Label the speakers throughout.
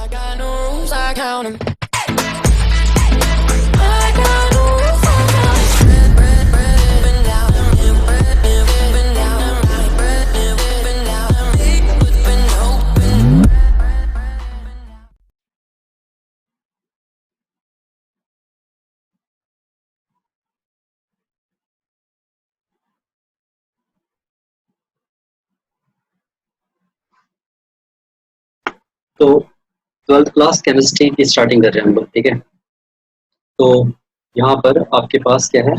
Speaker 1: I got no rules, I count 'em. I got no rules, I count 'em. Bread, up and down, bread, up and down, bread, up and down, big whipping open.
Speaker 2: तो twelfth class chemistry की starting कर रहे हैं हम लोग, ठीक है। तो यहाँ पर आपके पास क्या है,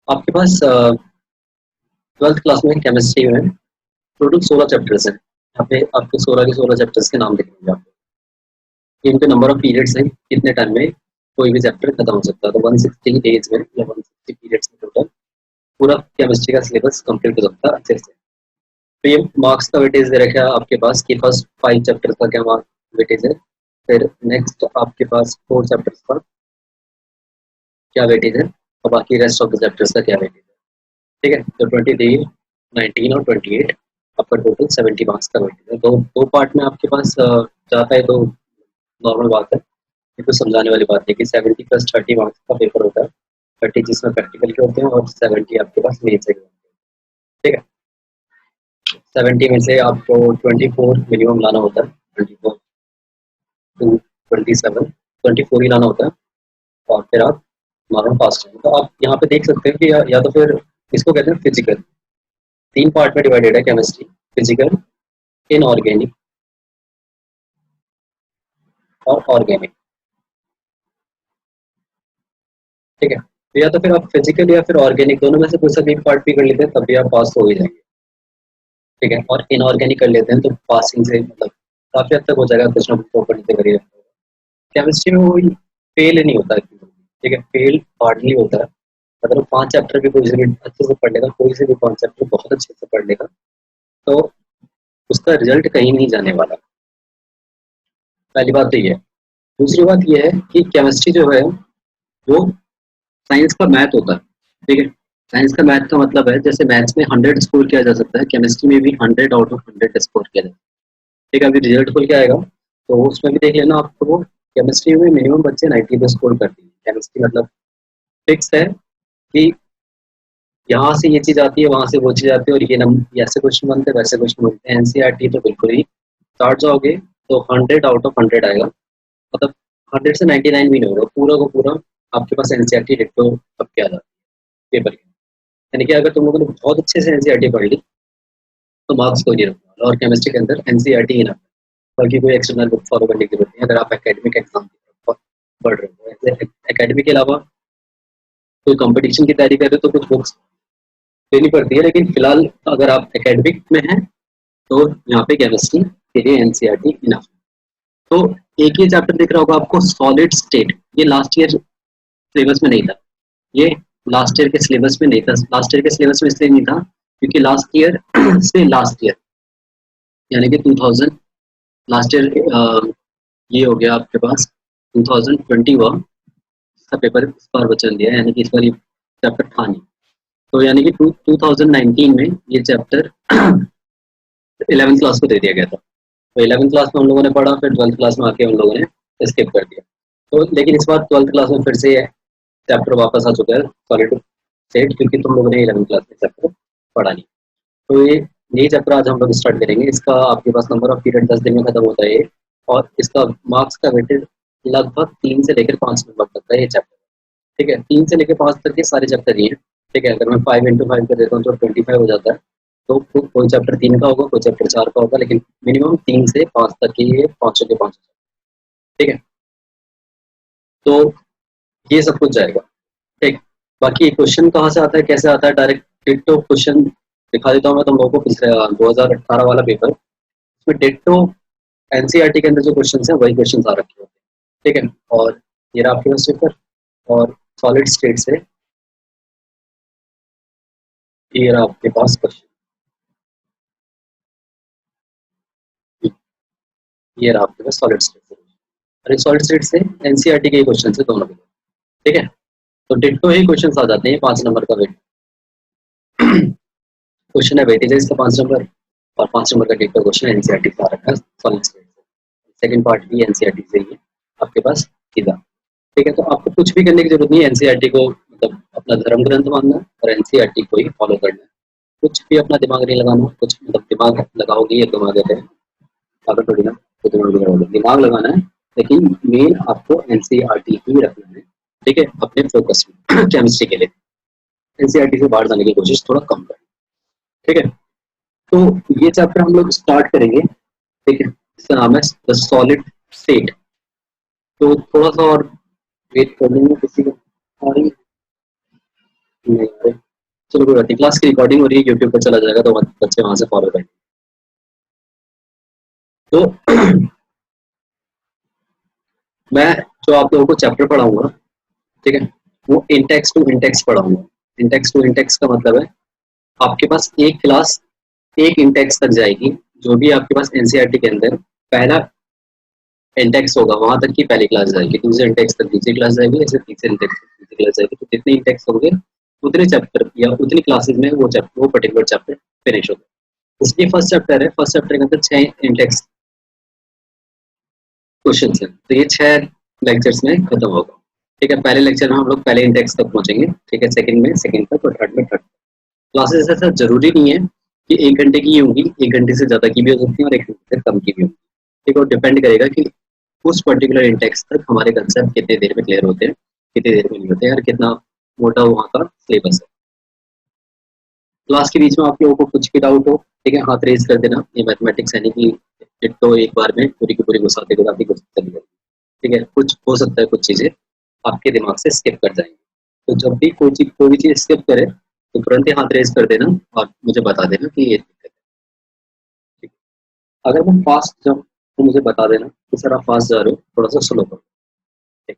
Speaker 2: आपके पास ट्वेल्थ क्लास में केमिस्ट्री में टोटल 16 चैप्टर्स हैं। यहाँ पे आपको 16 के 16 चैप्टर्स के नाम दिखेंगे आपको। इनके नंबर ऑफ पीरियड्स हैं, कितने टाइम में कोई भी चैप्टर खत्म हो सकता है। तो 160 डेज में या 160 पीरियड्स में टोटल पूरा केमिस्ट्री का सिलेबस कंप्लीट हो सकता है अच्छे से। तो ये मार्क्स का वेटेज दे रखा है आपके पास कि फर्स्ट 5 चैप्टर्स का क्या मार्क्स वेटेज है, फिर नेक्स्ट आपके पास 4 चैप्टर्स का क्या वेटेज है, और बाकी रेस्ट ऑफ द चैप्टर्स का क्या वेटेज है, ठीक है। तो 23, 19 और 28 आपका टोटल 70 मार्क्स का वेटेज है। तो दो पार्ट में आपके पास जाता है, तो नॉर्मल बात है, ये कुछ समझाने वाली बात है कि 70 + 30 मार्क्स का पेपर होता है। 30 जिसमें प्रैक्टिकल के होते हैं और 70 आपके पास मेन से होते हैं, ठीक है। 70 में से आपको 24 मिनिमम लाना होता है, 24 to 27, 24 ही लाना होता है, और फिर आप नॉर्मल पास करेंगे। तो आप यहाँ पे देख सकते हैं कि या तो फिर इसको कहते हैं फिजिकल, 3 पार्ट में डिवाइडेड है केमिस्ट्री, फिजिकल, इनऑर्गेनिक और ऑर्गेनिक, ठीक है। तो या तो फिर आप फिजिकल या फिर ऑर्गेनिक दोनों में से कोई सा भी एक पार्ट भी कर लेते हैं, तब भी आप पास हो ही जाएंगे, ठीक है। और इनऑर्गेनिक कर लेते हैं तो पासिंग से मतलब काफी हद तक हो जाएगा, कुछ ना कुछ ऊपर नीचे करिए। केमिस्ट्री में कोई फेल नहीं होता है, ठीक है, फेल हार्डली होता है। अगर वो 5 चैप्टर भी कोई से भी अच्छे से पढ़ लेगा, कोई से भी 5 चैप्टर बहुत अच्छे से पढ़ लेगा, तो उसका रिजल्ट कहीं नहीं जाने वाला। पहली बात तो ये है। दूसरी बात ये है कि केमिस्ट्री जो है वो साइंस का मैथ होता है, ठीक है। साइंस का मैथ का मतलब है जैसे मैथ्स में 100 स्कोर किया जा सकता है, केमिस्ट्री में भी 100 आउट ऑफ 100 स्कोर किया जा सकता है, ठीक है। अभी रिजल्ट खुल के आएगा तो उसमें भी देख लेना आपको। केमिस्ट्री में मिनिमम बच्चे 90 पे स्कोर करते हैं। केमिस्ट्री मतलब फिक्स है कि यहाँ से ये चीज आती है, वहां से वो चीज आती है, और ये नंबर ऐसे क्वेश्चन बनते हैं, वैसे क्वेश्चन बनते हैं। एनसीईआरटी तो बिल्कुल ही स्टार्ट जाओगे तो 100 आउट ऑफ 100 आएगा, मतलब 100 से 99 भी नहीं होगा, पूरा को पूरा आपके पास एनसीईआरटी डिक्टो अब क्या आ जाती है पेपर के। यानी कि अगर तुम लोगों ने बहुत अच्छे से एनसीईआरटी पढ़ ली तो मार्क्स कोई नहीं रखने वाला, और केमिस्ट्री के अंदर एनसीईआरटी ही ना, बाकी कोई एक्सटर्नल बुक फॉलो करने की जरूरत नहीं है। अगर आप एकेडमिक एग्जाम पढ़ रहे हो, एकेडमिक के अलावा कोई कंपटीशन की तैयारी कर रहे हो तो कुछ बुक्स लेनी पड़ती है, लेकिन फिलहाल अगर आप एकेडमिक में हैं तो यहाँ पे केमिस्ट्री के लिए एनसीईआरटी इनफ। तो एक ही चैप्टर दिख रहा होगा आपको, सॉलिड स्टेट। ये लास्ट ईयर सिलेबस में नहीं था, ये लास्ट ईयर के सिलेबस में नहीं था। लास्ट ईयर के सिलेबस में इसलिए नहीं था क्योंकि लास्ट ईयर से लास्ट ईयर यानी कि 2000 लास्ट ईयर ये हो गया आपके पास 2021 का पेपर इस बार बचल दिया है, यानी कि इस बार ये चैप्टर था नहीं। तो यानी कि 2019 में ये चैप्टर 11th क्लास को दे दिया गया था। तो 11th क्लास में हम लोगों ने पढ़ा, फिर 12th क्लास में आके हम लोगों ने स्किप कर दिया। तो लेकिन इस बार 12th क्लास में फिर से चैप्टर वापस आ चुका है, सॉलिड स्टेट, क्योंकि तुम लोगों ने 11th क्लास में चैप्टर पढ़ा नहीं। तो ये चैप्टर आज हम लोग स्टार्ट करेंगे। इसका आपके पास नंबर ऑफ पीरियड 10 दिन में खत्म होता है ये, और इसका मार्क्स का वेटेज लगभग 3 से लेकर 5 नंबर तक का ये चैप्टर, ठीक है। 3 से लेकर 5 तक के सारे चैप्टर ये हैं, ठीक है। अगर मैं 5 × 5 कर देता हूँ तो 25 हो जाता है। तो कोई चैप्टर 3 का होगा, कोई चैप्टर 4 का होगा, लेकिन मिनिमम 3 से 5 तक के ये 500 के 500, ठीक है। तो ये सब कुछ जाएगा, ठीक। बाकी क्वेश्चन कहाँ से आता है, कैसे आता है, डायरेक्ट डिट्टो क्वेश्चन दिखा देता हूँ मैं तुम लोगों को। पिछले 2018 वाला पेपर, उसमें डिट्टो एनसीईआरटी के अंदर जो क्वेश्चन है वही क्वेश्चन आ रखे होते हैं, ठीक है। और ये रहा आपके पास पेपर, और सॉलिड स्टेट से ये रहा आपके पास क्वेश्चन, ये रहा आपके पास सॉलिड स्टेट से, और सॉलिड स्टेट से एनसीईआरटी के क्वेश्चन से दोनों, ठीक है। तो डिट्टो ही क्वेश्चन आ जाते हैं 5 नंबर का वेट क्वेश्चन है, वेटेज है इसका 5 नंबर, और 5 नंबर का डिट्टो क्वेश्चन एनसीईआरटी का आ रखा है सॉलिड स्टेट से। सेकंड पार्ट भी एनसीईआरटी से ही है आपके पास सीधा। ठीक है, तो आपको कुछ भी करने की जरूरत नहीं है, एनसीईआरटी को मतलब अपना धर्म ग्रंथ मानना है और एनसीईआरटी को ही फॉलो करना है। कुछ भी अपना दिमाग नहीं लगाना, कुछ मतलब दिमाग लगाओगे ये दिमाग कहते हैं पागल थोड़ी ना, तो दिमाग भी लगाओगे, दिमाग लगाना है, लेकिन मेन आपको एनसीईआरटी ही रखना है। ठीक है, अपने फोकस में केमिस्ट्री के लिए एनसीईआरटी से बाहर जाने की कोशिश थोड़ा कम करें। ठीक है, तो ये चैप्टर हम लोग स्टार्ट करेंगे। ठीक है, इसका नाम है द सॉलिड स्टेट। तो थोड़ा सा और वेट कर लेंगे, किसी को आ रही नहीं आ रही? चलो कोई बात नहीं, क्लास की रिकॉर्डिंग हो रही है, यूट्यूब पर चला जाएगा तो बच्चे वहां से फॉलो करेंगे। तो मैं जो आप लोगों को चैप्टर पढ़ाऊंगा, ठीक है, वो इंटेक्स टू इंटेक्स पढ़ाऊंगा। इंटेक्स टू इंटेक्स का मतलब है आपके पास एक क्लास एक इंटेक्स तक जाएगी, जो भी आपके पास एनसीईआरटी के अंदर पहला इंटेक्स होगा वहां तक की पहली क्लास जाएगी, दूसरे इंटेक्स तक दूसरी क्लास जाएगी, ऐसे तीसरे इंटेक्स तक तीसरी क्लास जाएगी। तो जितने इंटेक्स होंगे उतने चैप्टर या उतनी क्लासेज में वो पर्टिकुलर चैप्टर फिनिश होगा। इसलिए फर्स्ट चैप्टर है, फर्स्ट चैप्टर के अंदर 6 इंडेक्स क्वेश्चन है, तो ये 6 लेक्चर्स में खत्म होगा। ठीक है, पहले लेक्चर में हम लोग पहले इंडेक्स तक पहुंचेंगे, ठीक है, सेकंड में सेकंड तक और थर्ड में थर्ड। क्लासेस ऐसा जरूरी नहीं है कि 1 घंटे की होंगी, 1 घंटे से ज्यादा की भी हो सकती है और 1 घंटे से कम की भी होगी। ठीक है, और डिपेंड करेगा कि उस पर्टिकुलर इंडेक्स तक हमारे कंसेप्ट कितने देर में क्लियर होते हैं, कितनी देर में नहीं होते हैं, और कितना मोटा वहाँ का सिलेबस है। क्लास के बीच में आप लोगों को कुछ भी डाउट हो, ठीक है, हाथ रेज कर देना। ये मैथमेटिक्स है नहीं कि तो एक बार में पूरी की पूरी घुसाते घुसाते कुछ चली जाएगी। ठीक है, कुछ हो सकता है कुछ चीजें आपके दिमाग से स्किप कर जाएंगी। तो जब भी कोई भी चीज स्किप करे तो तुरंत ही हाथ रेज कर देना और मुझे बता देना कि ये दिक्कत है। ठीक है, अगर मैं फास्ट जाऊँ तो मुझे बता देना कि सर आप फास्ट जा रहे हो, थोड़ा सा स्लो करो। ठीक,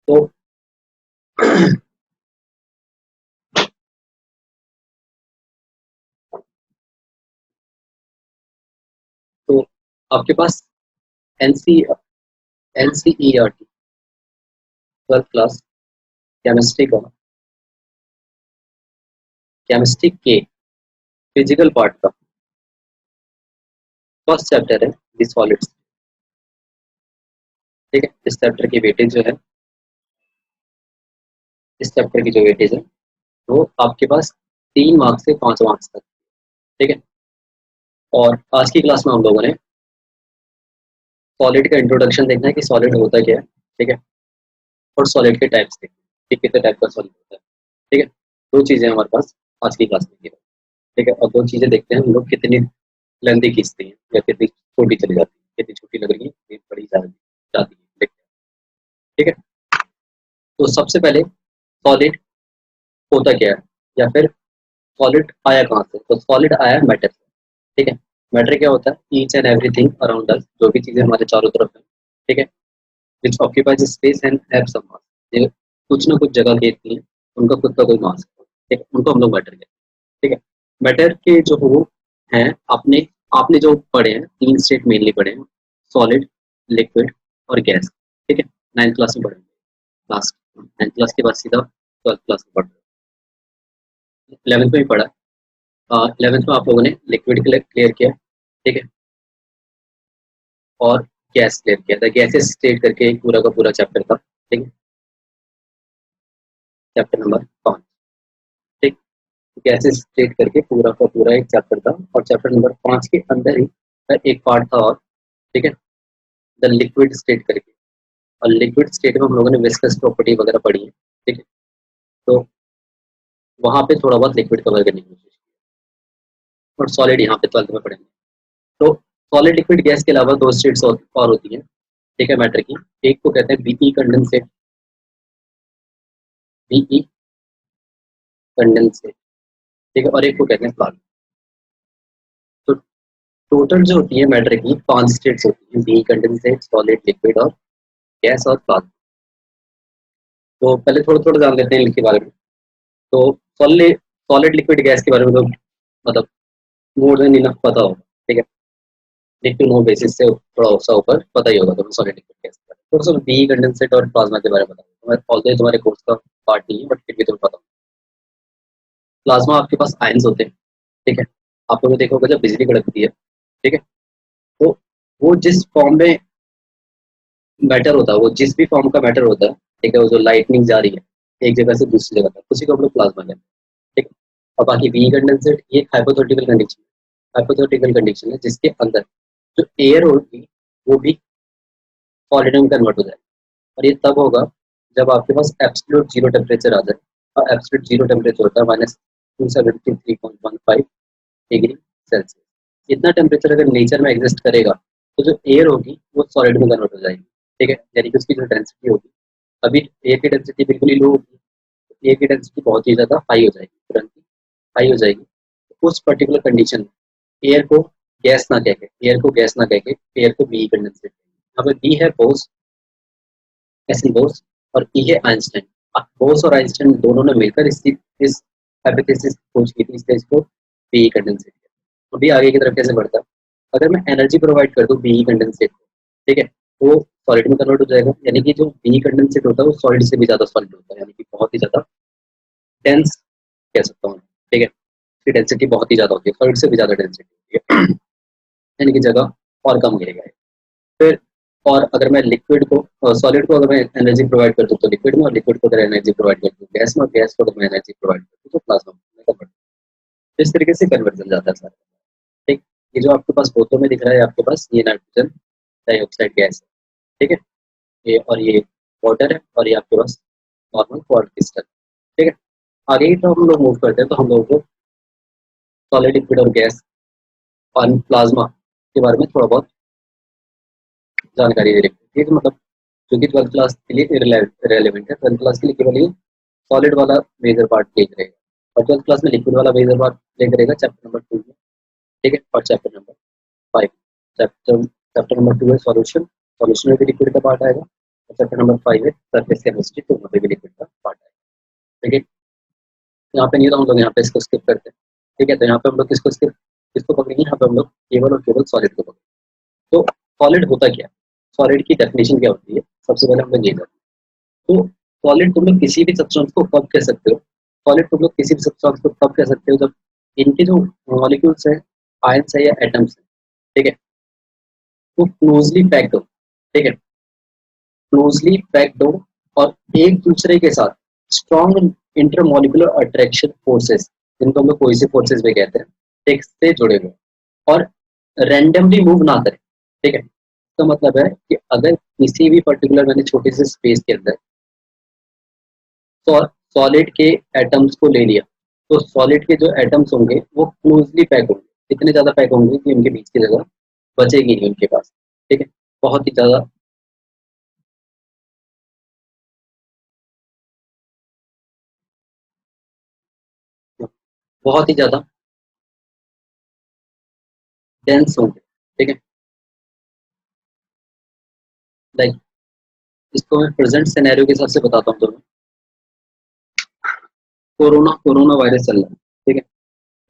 Speaker 2: तो तो आपके पास NC NCERT 12th class chemistry का, केमिस्ट्री के फिजिकल पार्ट का फर्स्ट चैप्टर है द सॉलिड्स। ठीक है, इस चैप्टर की वेटेज जो है, इस चैप्टर की जो वेटेज है वो आपके पास 3 मार्क्स से 5 मार्क्स तक। ठीक है, और आज की क्लास में हम लोगों ने सॉलिड का इंट्रोडक्शन देखना है कि सॉलिड होता क्या है। ठीक है, और सॉलिड के टाइप्स देखना है कि कितने टाइप का सॉलिड होता है। ठीक है, 2 चीजें हमारे पास आज की क्लास में की है। ठीक है, और 2 चीजें देखते हैं हम लोग कितनी लेंथी खींचती हैं या कितनी छोटी चली जाती है, कितनी छोटी लग रही है, कितनी बड़ी जाती है, देखते हैं। ठीक है, तो सबसे पहले सॉलिड होता क्या है, या फिर सॉलिड आया कहाँ से? तो सॉलिड आया मैटर से। ठीक है, मैटर क्या होता है? Each and everything around us, जो भी चीजें हमारे चारों तरफ है, ठीक है, which occupies space and have some mass, ये कुछ ना कुछ जगह घेरती हैं, उनका खुद का कोई मास है। ठीक है, उनको हम लोग मैटर कहते हैं। ठीक है, मैटर के जो वो हैं, आपने आपने जो पढ़े हैं 3 स्टेट मेनली पढ़े हैं, सॉलिड, लिक्विड और गैस। ठीक है, 9th क्लास में पढ़ेंगे, लास्ट 9th क्लास के बाद सीधा 12th क्लास में पढ़ 11th में भी पढ़ा। 11th में आप लोगों ने लिक्विड क्लियर किया। ठीक है, और गैस क्लियर किया था, गैसेस स्टेट करके एक पूरा का पूरा चैप्टर था। ठीक है, चैप्टर नंबर 5। ठीक, गैसेस स्टेट करके पूरा का पूरा एक चैप्टर था, और चैप्टर नंबर 5 के अंदर ही एक पार्ट था और, ठीक है, द लिक्विड स्टेट करके। और लिक्विड स्टेट में हम लोगों ने विस्कस प्रॉपर्टी वगैरह पढ़ी है। ठीक है, तो वहाँ पे थोड़ा बहुत लिक्विड कवर करने की कोशिश की, और सॉलिड यहाँ पे 12th में पढ़ेंगे। तो सॉलिड, लिक्विड, गैस के अलावा 2 स्टेट्स और होती हैं, ठीक है, मैटर की। एक को कहते हैं बीई कंडेंसेट, बीई कंडेंसेट, ठीक है, और एक को कहते हैं प्लाज्मा। तो टोटल जो होती है मैटर की 5 स्टेट्स होती हैं, बीई कंडेंसेट, सॉलिड, लिक्विड और गैस और प्लाज्मा। तो पहले थोड़ा थोड़ा जान लेते हैं इनके बारे में। तो सॉलिड सॉलिड लिक्विड गैस के बारे में तो मतलब मोर देन इनफ पता होगा। ठीक है, नीड टू नो बेसिस से थोड़ा सा ऊपर पता ही होगा तुम्हें सॉलिड लिक्विड कैसे, थोड़ा सा बी कंडेंसेट और प्लाज्मा के बारे में बताऊँ, ऑल्दो तुम्हारे कोर्स का पार्ट नहीं है बट फिर भी तुम्हें पता। प्लाज्मा आपके पास आयंस होते हैं, ठीक है। आप लोगों ने देखा होगा जब बिजली कड़कती है, ठीक है, तो वो जिस फॉर्म में मैटर होता है, वो जिस भी फॉर्म का मैटर होता है, ठीक है, वो जो लाइटनिंग जा रही है एक जगह से दूसरी जगह तक, उसी को हम लोग प्लाज्मा कहते हैं, ठीक है। और बाकी वी कंडेंसेट ये हाइपोथेटिकल कंडीशन है, हाइपोथेटिकल कंडीशन है जिसके अंदर जो एयर होगी वो भी सॉलिड में कन्वर्ट हो जाएगी, और ये तब होगा जब आपके पास एब्सोल्यूट जीरो टेम्परेचर आ जाए, और एब्सोल्यूट जीरो टेम्परेचर होता है -273.15 डिग्री सेल्सियस। इतना टेम्परेचर अगर नेचर में एग्जिस्ट करेगा तो जो एयर होगी वो सॉलिड में कन्वर्ट हो जाएगी, ठीक है, यानी कि उसकी जो डेंसिटी होगी, अभी एयर की डेंसिटी बिल्कुल ही लो होगी, एयर की डेंसिटी बहुत ही ज़्यादा हाई हो जाएगी, तुरंत ही हाई हो जाएगी। तो उस पर्टिकुलर कंडीशन में एयर को गैस ना कह के, एयर को गैस ना कह के एयर को बी कंडेंसेट, यहाँ पे बी है बोस, एसिड बोस, और ई है आइंस्टाइन। बोस और आइंस्टाइन दोनों ने मिलकर इस हाइपोथेसिस खोज की थी, इसलिए इसको बी कंडेंसेट। अभी आगे की तरफ कैसे बढ़ता है, अगर मैं एनर्जी प्रोवाइड कर दूं बी कंडेंसेट को, ठीक है, वो सॉलिड में कन्वर्ट हो जाएगा, यानी कि जो बी कंडेंसेट होता है वो सॉलिड से भी ज़्यादा सॉलिड होता है, यानी कि बहुत ही ज़्यादा डेंस कह सकता हूँ, ठीक है, इसकी डेंसिटी बहुत ही ज़्यादा होती है, सॉलिड से भी ज़्यादा डेंसिटी होती है, यानी कि जगह और कम घेरेगा। फिर और अगर मैं लिक्विड को सॉलिड को अगर मैं एनर्जी प्रोवाइड कर दूँ तो लिक्विड में, और लिक्विड को अगर एनर्जी प्रोवाइड कर दूँ गैस में, और गैस को अगर मैं एनर्जी प्रोवाइड कर दूँ तो प्लाज्मा में कन्वर्ट, इस तरीके से कन्वर्जन जाता है सारा, ठीक। ये जो आपके पास बोतलों में दिख रहा है आपके पास, ये नाइट्रोजन डाइऑक्साइड गैस है, ठीक है, ये और ये वाटर है, और ये आपके पास नॉर्मल क्वार्ट्ज क्रिस्टल, ठीक है। आगे की तरफ हम लोग मूव करते हैं तो हम लोग को सॉलिड लिक्विड और गैस और प्लाज्मा के बारे में थोड़ा बहुत जानकारी दे रखी है, ठीक है, मतलब क्योंकि 12th क्लास के लिए रेलेवेंट है, 12th क्लास के लिए केवल ये सॉलिड वाला मेजर पार्ट प्ले करेगा, और 12th क्लास में लिक्विड वाला मेजर पार्ट प्ले करेगा चैप्टर नंबर 2 में, ठीक है, और चैप्टर नंबर 5, चैप्टर नंबर 2 है सॉल्यूशन, सॉल्यूशन में भी लिक्विड का पार्ट आएगा, और चैप्टर नंबर 5 है सरफेस केमिस्ट्री, तो वहाँ पे भी लिक्विड का पार्ट आएगा, ठीक है। यहाँ पे नहीं तो हम लोग यहाँ पे इसको स्किप करते हैं, ठीक है, तो यहाँ पे हम लोग किसको पकड़ेंगे, यहाँ पे हम लोग केवल और केवल सॉलिड को पकड़ेंगे। तो सॉलिड होता क्या है, सॉलिड की डेफिनेशन क्या होती है, सबसे पहले हम लोग ये करते हैं। तो सॉलिड तुम लोग किसी भी सब्सटेंस को कब कह सकते हो, सॉलिड तुम लोग किसी भी सब्सटेंस को कब कह सकते हो जब इनके जो मॉलिक्यूल्स है, आयंस है या एटम्स है, ठीक है, वो क्लोजली पैक्ड हो, ठीक है, क्लोजली पैक्ड हो, और एक दूसरे के साथ स्ट्रॉन्ग इंटरमॉलिक्यूलर अट्रैक्शन फोर्सेस, जिनको हम लोग कोई से फोर्सेस भी कहते हैं, ठीक, से जुड़े हुए, और रैंडमली मूव ना करें, ठीक है। इसका मतलब है कि अगर किसी भी पर्टिकुलर मैंने छोटे से स्पेस के अंदर सॉलिड के एटम्स को ले लिया, तो सॉलिड के जो एटम्स होंगे वो क्लोजली पैक होंगे, इतने ज़्यादा पैक होंगे कि उनके बीच की जगह बचेगी नहीं उनके पास, ठीक है, बहुत ही ज़्यादा बहुत ही ज़्यादा डेंस होंगे, ठीक है। लाइक इसको मैं प्रेजेंट सिनेरियो के हिसाब से बताता हूँ तुम्हें, कोरोना वायरस चल रहा है, ठीक है,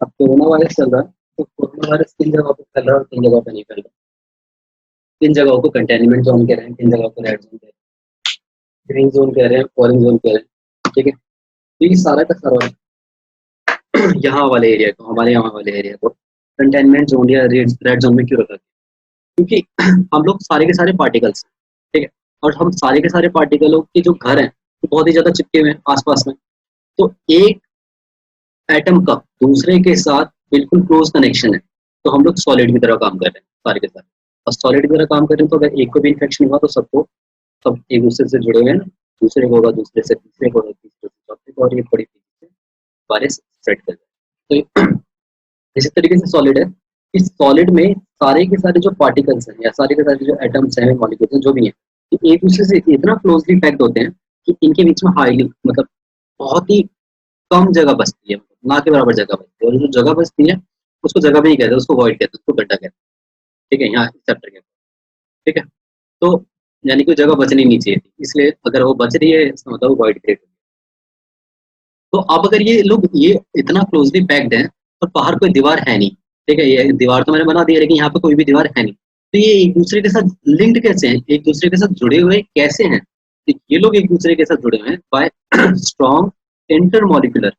Speaker 2: अब कोरोना वायरस चल रहा है, तो कोरोना वायरस किन जगह पर फैल रहा है और किन जगह पर नहीं फैल रहा, किन जगहों को कंटेनमेंट जोन कह रहे हैं, किन जगहों को रेड जोन कह रहे हैं, ग्रीन जोन कह रहे हैं, ऑरेंज जोन कह रहे हैं, ठीक है। तो ये सारा का सारा यहाँ वाले एरिया को, हमारे यहाँ वाले एरिया को कंटेनमेंट जोन या रेड जोन में क्यों रखा गया, क्योंकि हम लोग सारे के सारे पार्टिकल्स, ठीक है, और हम सारे के सारे पार्टिकलों के जो घर हैं वो बहुत ही ज्यादा चिपके हुए हैं आसपास में, तो एक एटम का दूसरे के साथ बिल्कुल क्लोज कनेक्शन है, तो हम लोग सॉलिड की तरह काम कर रहे हैं सारे के सारे, और सॉलिड की तरह काम कर रहे हैं तो अगर एक को भी इन्फेक्शन हुआ तो सबको, सब एक दूसरे से जुड़े हुए हैं, दूसरे को होगा, दूसरे से तीसरे को होगा, तीसरे से चौथे को, और ये बड़ी तेजी से वायरस स्प्रेड कर जाए। तो इसी तरीके से सॉलिड है, इस सॉलिड में सारे के सारे जो पार्टिकल्स हैं या सारे के सारे जो एटम्स हैं, मॉलिक्यूल्स हैं, जो भी हैं, ये एक दूसरे से इतना क्लोजली पैक्ड होते हैं कि इनके बीच में हाईली, मतलब बहुत ही कम जगह बचती है, ना के बराबर जगह बचती है, और जो जगह बचती है उसको जगह भी नहीं कहते, उसको वॉइड कहते हैं, उसको गड्ढा कहते हैं, ठीक है, यहाँ चैप्टर कहते हैं, ठीक है। तो यानी कि जगह बचनी नहीं चाहिए थी, इसलिए अगर वो बच रही है इसका मतलब वो वॉइड क्रिएट। तो अब अगर ये लोग ये इतना क्लोजली पैक्ड हैं और बाहर कोई दीवार है नहीं, ठीक है, ये दीवार तो मैंने बना दी है, लेकिन यहाँ पे कोई भी दीवार है नहीं, तो ये एक दूसरे के साथ लिंक्ड कैसे हैं, एक दूसरे के साथ जुड़े हुए कैसे हैं? तो ये लोग एक दूसरे के साथ जुड़े हुए हैं bye strong intermolecular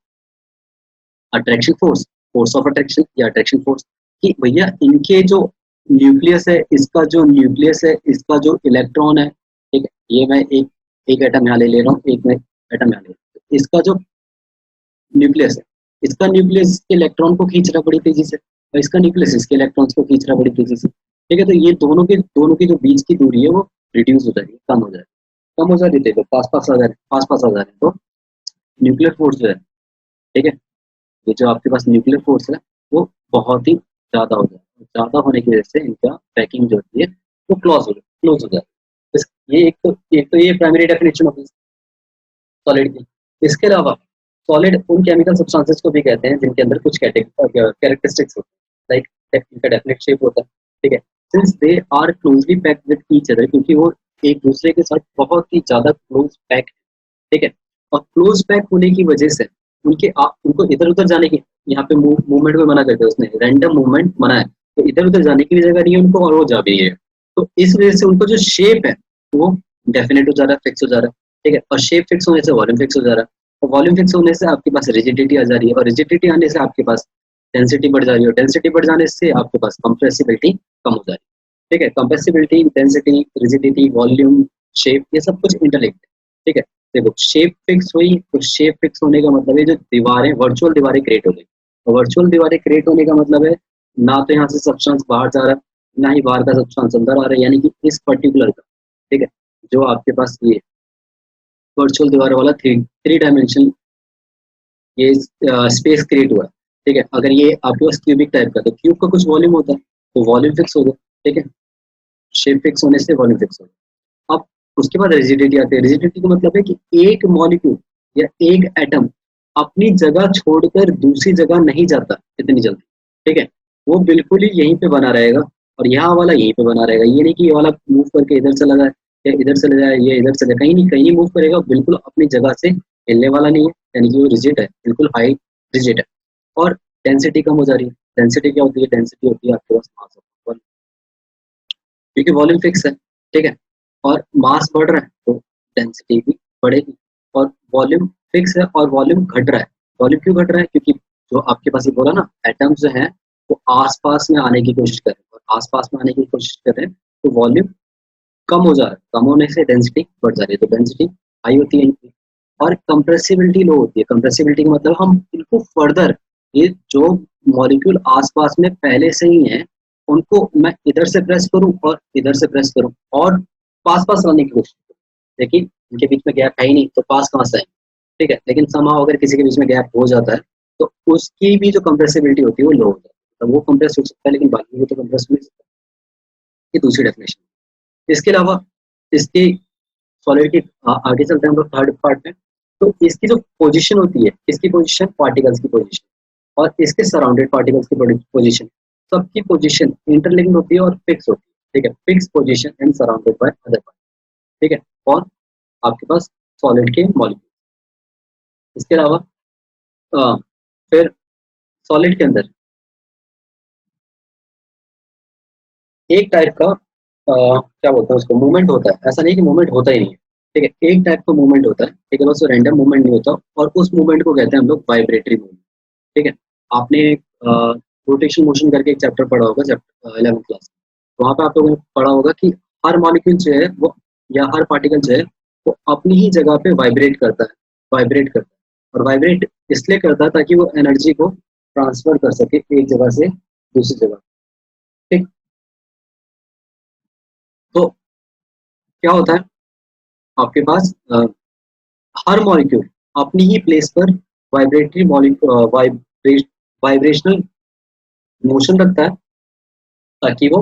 Speaker 2: attraction force, force of attraction या अट्रैक्शन फोर्स, कि भैया इनके जो न्यूक्लियस है, इसका जो न्यूक्लियस है, इसका जो इलेक्ट्रॉन है, ठीक है, ये मैं एक एटम यहाँ ले रहा हूँ, एक मैं एटम यहाँ ले रहा हूँ, इसका जो न्यूक्लियस है, इसका न्यूक्लियस इसके इलेक्ट्रॉन को खींच रहा बड़ी तेजी से, और इसका न्यूक्लियस इसके इलेक्ट्रॉन्स को खींच रहा बड़ी तेजी से, ठीक है, तो ये दोनों की जो बीच की दूरी है वो रिड्यूस हो जा रही है, कम हो जा रही है, कम हो जा रही है, तो पास पास आ जा रहे हैं, तो न्यूक्लियर फोर्स जो है, ठीक है, ये जो आपके पास न्यूक्लियर फोर्स है वो बहुत ही ज़्यादा हो जाए, ज़्यादा होने की वजह से इनका पैकिंग जो होती है वो क्लोज हो जाए। ये एक तो ये प्राइमरी डेफिनेशन होगी सॉलिड की। इसके अलावा सॉलिड उन केमिकल सब्सटेंसेस को भी कहते हैं जिनके अंदर कुछ कैरेक्टरिस्टिक्स होते हैं, लाइक इनका डेफिनेट शेप होता है, ठीक है, since they are closely packed with each other, क्योंकि वो एक दूसरे के साथ बहुत ही ज़्यादा क्लोज पैक है, ठीक है, और क्लोज पैक होने की वजह से उनको इधर उधर जाने की, यहाँ पे मूवमेंट में मना करते हैं, उसने रैंडम मूवमेंट मना है, तो इधर उधर जाने की भी जगह नहीं है उनको, और वो जा भी है, तो इस वजह से उनको जो शेप है वो डेफिनेट हो जा रहा है, फिक्स हो जा रहा है, ठीक है, और शेप फिक्स होने से वॉल्यूम फिक्स हो जा रहा है, और वॉल्यूम फिक्स होने से आपके पास रिजिडिटी आ जा रही है, और रिजिडिटी आने से आपके पास डेंसिटी बढ़ जा रही है, और डेंसिटी बढ़ जाने से आपके पास कंप्रेसिबिलिटी कम हो जा रही है, ठीक है, compressibility, density, rigidity, volume, shape, ये सब कुछ इंटरलिंक्ड है, ठीक है, देखो शेप फिक्स हुई, तो शेप फिक्स होने का मतलब है जो दीवारें, वर्चुअल दीवारें क्रिएट हो गई, और वर्चुअल दीवारें क्रिएट होने का मतलब है ना तो यहाँ से सब्सटेंस बाहर जा रहा है, ना ही बाहर का सब्सटेंस अंदर आ रहा है, यानी कि इस पर्टिकुलर का, ठीक है, जो आपके पास ये वर्चुअल दीवार वाला थ्री डायमेंशन ये स्पेस क्रिएट हुआ है, ठीक है, अगर ये आपके पास क्यूबिक टाइप का, तो क्यूब का कुछ वॉल्यूम होता है, तो वॉल्यूम फिक्स हो गया, ठीक है, शेप फिक्स होने से वॉल्यूम फिक्स हो गया। अब उसके बाद रिजिडिटी आती है, रिजिडिटी का मतलब है कि एक मॉलिक्यूल या एक एटम अपनी जगह छोड़कर दूसरी जगह नहीं जाता इतनी जल्दी, ठीक है, वो बिल्कुल ही यहीं पे बना रहेगा, और यहाँ वाला यहीं पे बना रहेगा, ये नहीं कि ये वाला मूव करके इधर चला जाए या इधर चले जाए, ये इधर चले, कहीं नहीं मूव करेगा, बिल्कुल अपनी जगह से हिलने वाला नहीं है, यानी कि वो रिजिड है, बिल्कुल हाई रिजिड है, और डेंसिटी कम हो जा रही है, डेंसिटी क्या होती है, डेंसिटी होती है आपके पास मास ऑफ वॉल्यूम, क्योंकि वॉल्यूम फिक्स है, ठीक है, और मास बढ़ रहा है तो डेंसिटी भी बढ़ेगी, और वॉल्यूम फिक्स है और वॉल्यूम घट रहा है, वॉल्यूम क्यों घट रहा है, क्योंकि जो आपके पास ये बोला ना एटम्स जो हैं वो आसपास में आने की कोशिश कर रहे हैं, और आसपास में आने की कोशिश कर रहे हैं, तो वॉल्यूम कम हो जा रहा है, कम होने से डेंसिटी बढ़ जा रही है, तो डेंसिटी हाई होती है इनकी, और कंप्रेसिबिलिटी लो होती है, कंप्रेसिबिलिटी का मतलब हम इनको फर्दर, ये जो मॉलिक्यूल आसपास में पहले से ही है उनको मैं इधर से प्रेस करूं और इधर से प्रेस करूं और पास पास लाने की कोशिश करूं, लेकिन इनके बीच में गैप है ही नहीं, तो पास कहाँ से आएंगे, ठीक है, लेकिन somehow अगर किसी के बीच में गैप हो जाता है तो उसकी भी जो कंप्रेसिबिलिटी होती है वो लो हो जाती है, तो वो कंप्रेस हो सकता है लेकिन बाकी वो तो कंप्रेस नहीं हो सकता, ये दूसरी डेफिनेशन। इसके अलावा इसके सॉलिड के आगे चलते हैं हम लोग थर्ड पार्ट में, तो इसकी जो पोजीशन होती है, इसकी पोजीशन, पार्टिकल्स की पोजीशन और इसके सराउंडेड पार्टिकल्स की पोजीशन, सबकी पोजीशन इंटरलिंक्ड होती है और फिक्स होती है, ठीक है, fix position and surrounded by other particle, ठीक है, और आपके पास सॉलिड के मॉलिक्यूल। इसके अलावा अ, फिर सॉलिड के अंदर एक टाइप का क्या बोलते हैं उसको, मूवमेंट होता है, ऐसा नहीं कि मूवमेंट होता ही नहीं है, ठीक है, एक टाइप का मूवमेंट होता है, ठीक है, बस रैंडम मूवमेंट नहीं होता, और उस मूवमेंट को कहते हैं हम लोग वाइब्रेटरी मूवमेंट, ठीक है, आपने रोटेशन मोशन करके एक चैप्टर पढ़ा होगा, चैप्टर 11th क्लास में, तो वहाँ पे आप लोगों ने पढ़ा होगा कि हर मॉलिक्यूल जो है वो, या हर पार्टिकल जो है वो अपनी ही जगह पे वाइब्रेट करता है, और वाइब्रेट इसलिए करता है ताकि वो एनर्जी को ट्रांसफर कर सके एक जगह से दूसरी जगह, ठीक, तो क्या होता है आपके पास हर मॉलिक्यूल अपनी ही प्लेस पर वाइब्रेटरी वाइब्रेशनल मोशन रखता है ताकि वो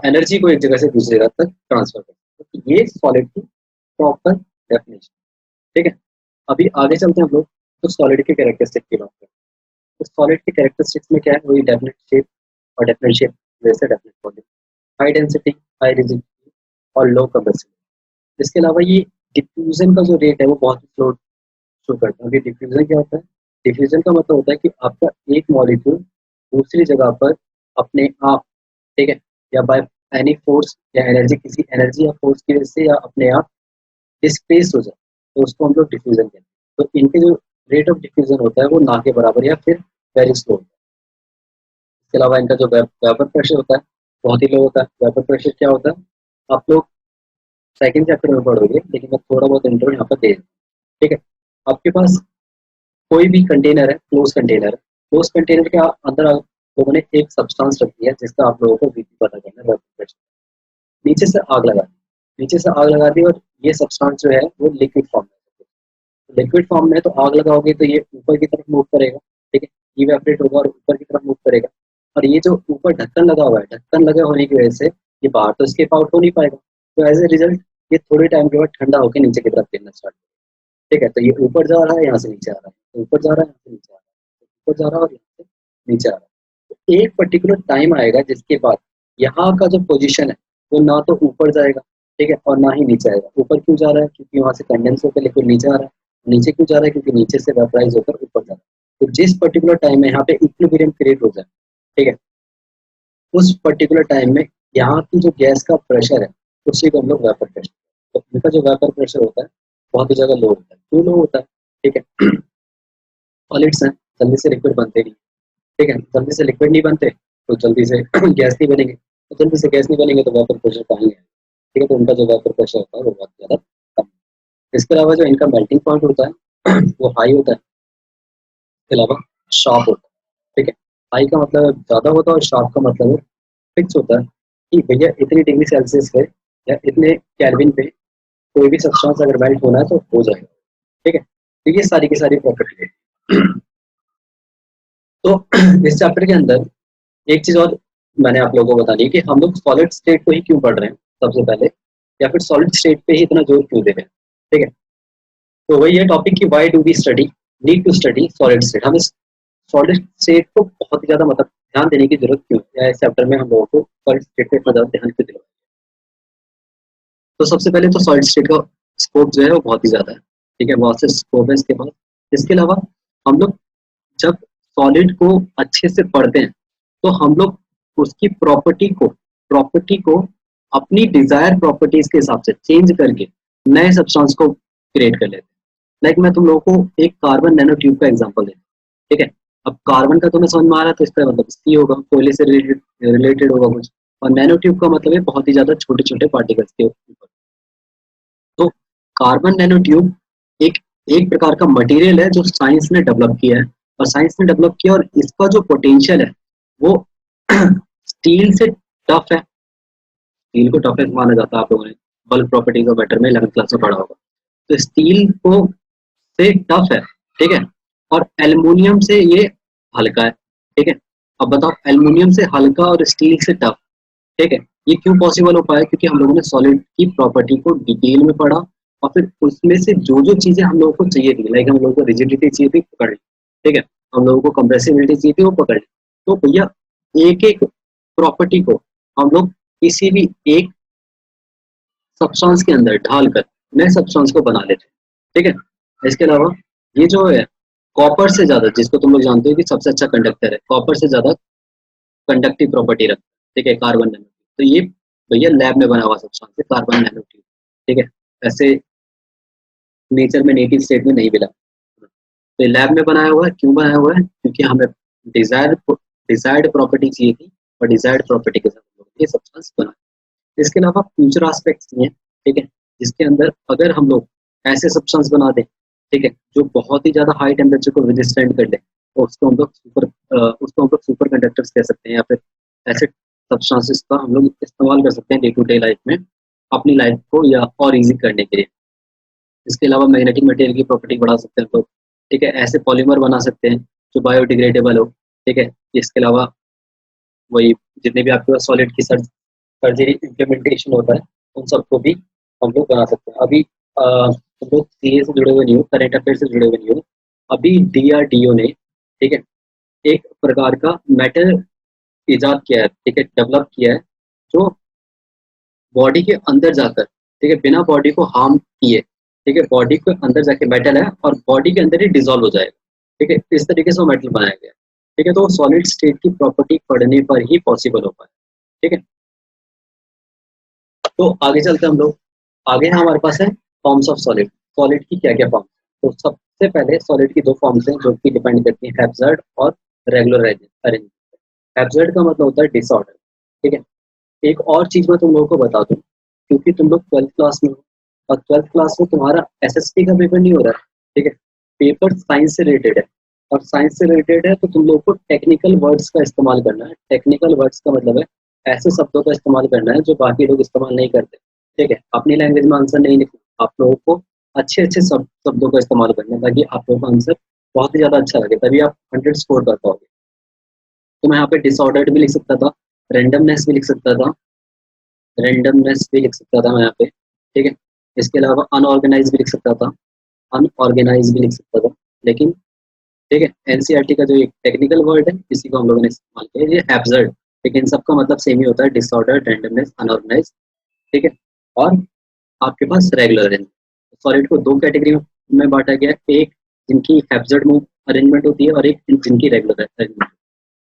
Speaker 2: एनर्जी को एक जगह से दूसरी जगह तक ट्रांसफर करे, तो ये सॉलिड की प्रॉपर डेफिनेशन, ठीक है, अभी आगे चलते हैं हम लोग, तो सॉलिड के कैरेक्टरिस्टिक की बात करते हैं, तो सॉलिड के कैरेक्टरिस्टिक्स में क्या है, वही डेफिनेट शेप, और डेफिनेट शेप वैसे definite volume, high density, high rigidity और लो कंप्रेसिबिलिटी। इसके अलावा ये डिफ्यूजन का जो रेट है वो बहुत स्लो शो करता है, अभी डिफ्यूजन क्या होता है, डिफ्यूजन का मतलब होता है कि आपका एक मॉलिक्यूल दूसरी जगह पर अपने आप, ठीक है, या बाय एनी फोर्स या एनर्जी, किसी एनर्जी या फोर्स की वजह से या अपने आप डिस्प्लेस हो जाए, तो उसको हम लोग डिफ्यूजन कहते हैं। तो इनके जो रेट ऑफ डिफ्यूजन होता है वो ना के बराबर या फिर वेरी स्लो होता है। इसके अलावा इनका जो वेपर प्रेशर होता है बहुत ही लो होता है। वेपर प्रेशर क्या होता है आप लोग सेकंड चैप्टर में पढ़ोगे, लेकिन मैं थोड़ा बहुत इंट्रो यहाँ पर दे दूँ। ठीक है, आपके पास कोई भी कंटेनर है, क्लोज कंटेनर है, क्लोज कंटेनर के अंदर आप लोगों ने एक सब्सटेंस रखी है जिसका आप लोगों को वीपी पता करना है, वेपर प्रेशर। नीचे से आग लगा दी, नीचे से आग लगा दी और ये सब्सटेंस जो है वो लिक्विड फॉर्म में है। लिक्विड फॉर्म में तो आग लगाओगे तो ये ऊपर की तरफ मूव करेगा, ठीक है, इवेपोरेट होगा और ऊपर की तरफ मूव करेगा। और ये जो ऊपर ढक्कन लगा हुआ है, ढक्कन लगे होने की वजह से ये बाहर तो escape आउट हो नहीं पाएगा, तो एज ए रिजल्ट ये थोड़े टाइम के बाद ठंडा होकर नीचे की तरफ गिरना स्टार्ट। ठीक है, तो ये ऊपर जा रहा है, यहाँ से नीचे आ रहा है, तो ऊपर जा रहा है, यहाँ से नीचे आ रहा है, तो ऊपर जा रहा है और यहाँ से नीचे आ रहा है। तो एक पर्टिकुलर टाइम आएगा जिसके बाद यहाँ का जो पोजीशन है वो ना तो ऊपर जाएगा, ठीक है, और ना ही नीचे आएगा। ऊपर क्यों जा रहा है? क्योंकि वहाँ से कंडेंस होकर लिक्विड नीचे आ रहा है। नीचे क्यों जा रहा है? क्योंकि नीचे से वेपराइज होकर ऊपर जा रहा है। तो जिस पर्टिकुलर टाइम में यहाँ पे इक्विलिब्रियम क्रिएट हो जाए, ठीक है, उस पर्टिकुलर टाइम में यहाँ की जो गैस का प्रेशर है उसी को हम लोग वेपर प्रेशर। तो इनका जो वेपर प्रेशर होता है बहुत ही ज़्यादा लो होता है। क्यों लो होता है? ठीक है, सॉलिड्स हैं, जल्दी से लिक्विड बनते नहीं, ठीक है, जल्दी से लिक्विड नहीं बनते तो जल्दी से गैस नहीं बनेंगे, तो जल्दी से गैस नहीं बनेंगे तो वेपर प्रेशर कहाँ है, ठीक है। तो उनका जो वेपर प्रेशर होता है वो बहुत ज़्यादा कम है। इसके अलावा जो इनका मेल्टिंग पॉइंट होता है वो हाई होता है, इसके अलावा शार्प होता है, ठीक है। हाई का मतलब ज़्यादा होता है और शार्प का मतलब फिक्स होता है कि भैया इतनी डिग्री सेल्सियस पे या इतने केल्विन पे कोई भी सब्सटेंस अगर मेल्ट होना है तो हो जाएगा, ठीक है। तो ये सारी की सारी प्रॉपर्टी है। तो इस चैप्टर के अंदर एक चीज और मैंने आप लोगों को बतानी है कि हम लोग सॉलिड स्टेट को ही क्यों पढ़ रहे हैं सबसे पहले, या फिर सॉलिड स्टेट पे ही इतना जोर क्यों दे रहे हैं, ठीक है। तो वही है टॉपिक कि why do we study, need to study solid state. हमें सॉलिड स्टेट को बहुत ही ज्यादा मतलब ध्यान देने की जरूरत क्यों है, या इस चैप्टर में हम लोगों को सॉलिड स्टेट पे इतना ज्यादा ध्यान क्यों दिलवाना है। तो सबसे पहले तो सॉलिड स्टेट का स्कोप जो है वो बहुत ही ज्यादा है, ठीक है, बहुत से स्कोप है इसके पास। इसके अलावा हम लोग जब सॉलिड को अच्छे से पढ़ते हैं तो हम लोग उसकी प्रॉपर्टी को अपनी डिजायर प्रॉपर्टीज के हिसाब से चेंज करके नए सब्सटेंस को क्रिएट कर लेते हैं। लाइक मैं तुम लोगों को एक कार्बन नैनो ट्यूब का एग्जांपल देता हूँ, ठीक है। अब कार्बन का तुम्हें समझ में आ रहा है तो इसका मतलब सी होगा, कोयले से रिलेटेड होगा कुछ, और नैनो ट्यूब का मतलब है बहुत ही ज्यादा छोटे छोटे पार्टिकल्स के ऊपर। तो कार्बन नैनो ट्यूब एक एक प्रकार का मटेरियल है जो साइंस ने डेवलप किया है, और साइंस ने डेवलप किया और इसका जो पोटेंशियल है वो स्टील से टफ है। स्टील को टफेस्ट माना जाता है, आप लोगों ने बल्क प्रॉपर्टीज ऑफ मैटर में 11th क्लास में पढ़ा होगा। तो स्टील को से टफ है, ठीक है, और एल्युमिनियम से ये हल्का है, ठीक है। अब बताओ एल्युमिनियम से हल्का और स्टील से टफ, ठीक है, ये क्यों पॉसिबल हो पाया? क्योंकि हम लोगों ने सॉलिड की प्रॉपर्टी को डिटेल में पढ़ा और फिर उसमें से जो जो चीजें हम लोगों को चाहिए थी, लाइक हम लोगों को रिजिडिटी चाहिए थी, पकड़ ली, ठीक है, हम लोगों को कंप्रेसिबिलिटी चाहिए थी, वो पकड़ ली। तो भैया एक एक प्रॉपर्टी को हम लोग किसी भी एक सब्सटेंस के अंदर ढालकर नए सब्सटेंस को बना लेते हैं, ठीक है। इसके अलावा ये जो है कॉपर से ज्यादा, जिसको तुम लोग जानते हो कि सबसे अच्छा कंडक्टर है, कॉपर से ज्यादा कंडक्टिव प्रॉपर्टी रखता है, ठीक है, कार्बन नैनो। तो ये भैया लैब में बना हुआ सब्सटेंस है कार्बन नैनो ट्यूब, ठीक है। ऐसे नेचर में नेटिव स्टेट में नहीं मिला, तो लैब में बनाया हुआ है। क्यों बनाया हुआ है? क्योंकि हमें डिजायर्ड प्रॉपर्टी चाहिए थी और डिजायर्ड प्रॉपर्टी के साथ हम लोग ये सब्सटेंस बना। इसके अलावा फ्यूचर एस्पेक्ट्स नहीं है, ठीक है, जिसके अंदर अगर हम लोग ऐसे सब्सटेंस बना दें, ठीक है, जो बहुत ही ज्यादा हाई टेम्परेचर को विदस्टैंड कर ले, तो उसको हम लोग सुपर कंडक्टर्स कह सकते हैं, या फिर ऐसे सब्सटेंसेस का हम लोग इस्तेमाल कर सकते हैं डे टू डे लाइफ में अपनी लाइफ को या और इजी करने के लिए। इसके अलावा मैग्नेटिक मटेरियल की प्रॉपर्टी बढ़ा सकते हैं तो, ठीक है, ऐसे पॉलीमर बना सकते हैं जो बायोडिग्रेडेबल हो, ठीक है। इसके अलावा वही जितने भी आपके पास सॉलिड की सर्जरी इम्प्लीमेंटेशन होता है उन सबको भी हम लोग बना सकते हैं। अभी हम लोग सीए से जुड़े हुए नहीं हो, करेंट अफेयर से जुड़े हुए नहीं हो, अभी डीआरडीओ ने, ठीक है, एक प्रकार का मेटल इजाद किया है, ठीक है, डेवलप किया है, जो बॉडी के अंदर जाकर, ठीक है, बिना बॉडी को हार्म किए, ठीक है, बॉडी के अंदर जाके मेटल है और बॉडी के अंदर ही डिजोल्व हो जाएगा, ठीक है, इस तरीके से वो मेटल बनाया गया है। ठीक है, तो सॉलिड स्टेट की प्रॉपर्टी पढ़ने पर ही पॉसिबल हो पाए। ठीक है, तो आगे चलते हम लोग। आगे हमारे पास है फॉर्म्स ऑफ सॉलिड। सॉलिड की क्या क्या फॉर्म। तो सबसे पहले सॉलिड की दो फॉर्म्स हैं जो कि डिपेंड करती हैं, हैप्सर्ड और रेगुलर अरेंजमेंट। हैप्सर्ड का मतलब होता है डिसऑर्डर। ठीक है, एक और चीज मैं तुम लोगों को बता दूं, क्योंकि तुम लोग 12th क्लास में हो और 12th क्लास में तुम्हारा एसएसटी का पेपर नहीं हो रहा है। ठीक है, पेपर साइंस से रिलेटेड है, और साइंस से रिलेटेड है तो तुम लोग को टेक्निकल वर्ड्स का इस्तेमाल करना है। टेक्निकल वर्ड्स का मतलब है ऐसे शब्दों का इस्तेमाल करना है जो बाकी लोग इस्तेमाल नहीं करते। ठीक है, अपनी लैंग्वेज में आंसर नहीं लिखना, आप लोगों को अच्छे अच्छे शब्दों का इस्तेमाल करना है ताकि आप लोगों का आंसर बहुत ही ज्यादा अच्छा लगे, तभी आप 100 स्कोर कर पाओगे। तो मैं यहाँ पे डिसऑर्डर्ड भी लिख सकता था, रेंडमनेस भी लिख सकता था, रेंडमनेस भी लिख सकता था मैं यहाँ पे। ठीक है, इसके अलावा अनऑर्गेनाइज भी लिख सकता था, अनऑर्गेनाइज भी लिख सकता था। लेकिन ठीक है, एनसीईआरटी का जो एक टेक्निकल वर्ड है इसी को हम लोगों ने इस्तेमाल किया, ये एब्सर्ड। लेकिन सबका मतलब सेम ही होता है, डिसऑर्डर, रेंडमनेस, अनऑर्गेनाइज। ठीक है, और आपके पास रेगुलर अरेंजमेंट। सॉलिड को दो कैटेगरी में बांटा गया है, एक जिनकी एब्सर्ड मूव अरेंजमेंट होती है और एक जिनकी रेगुलर अरेंजमेंट।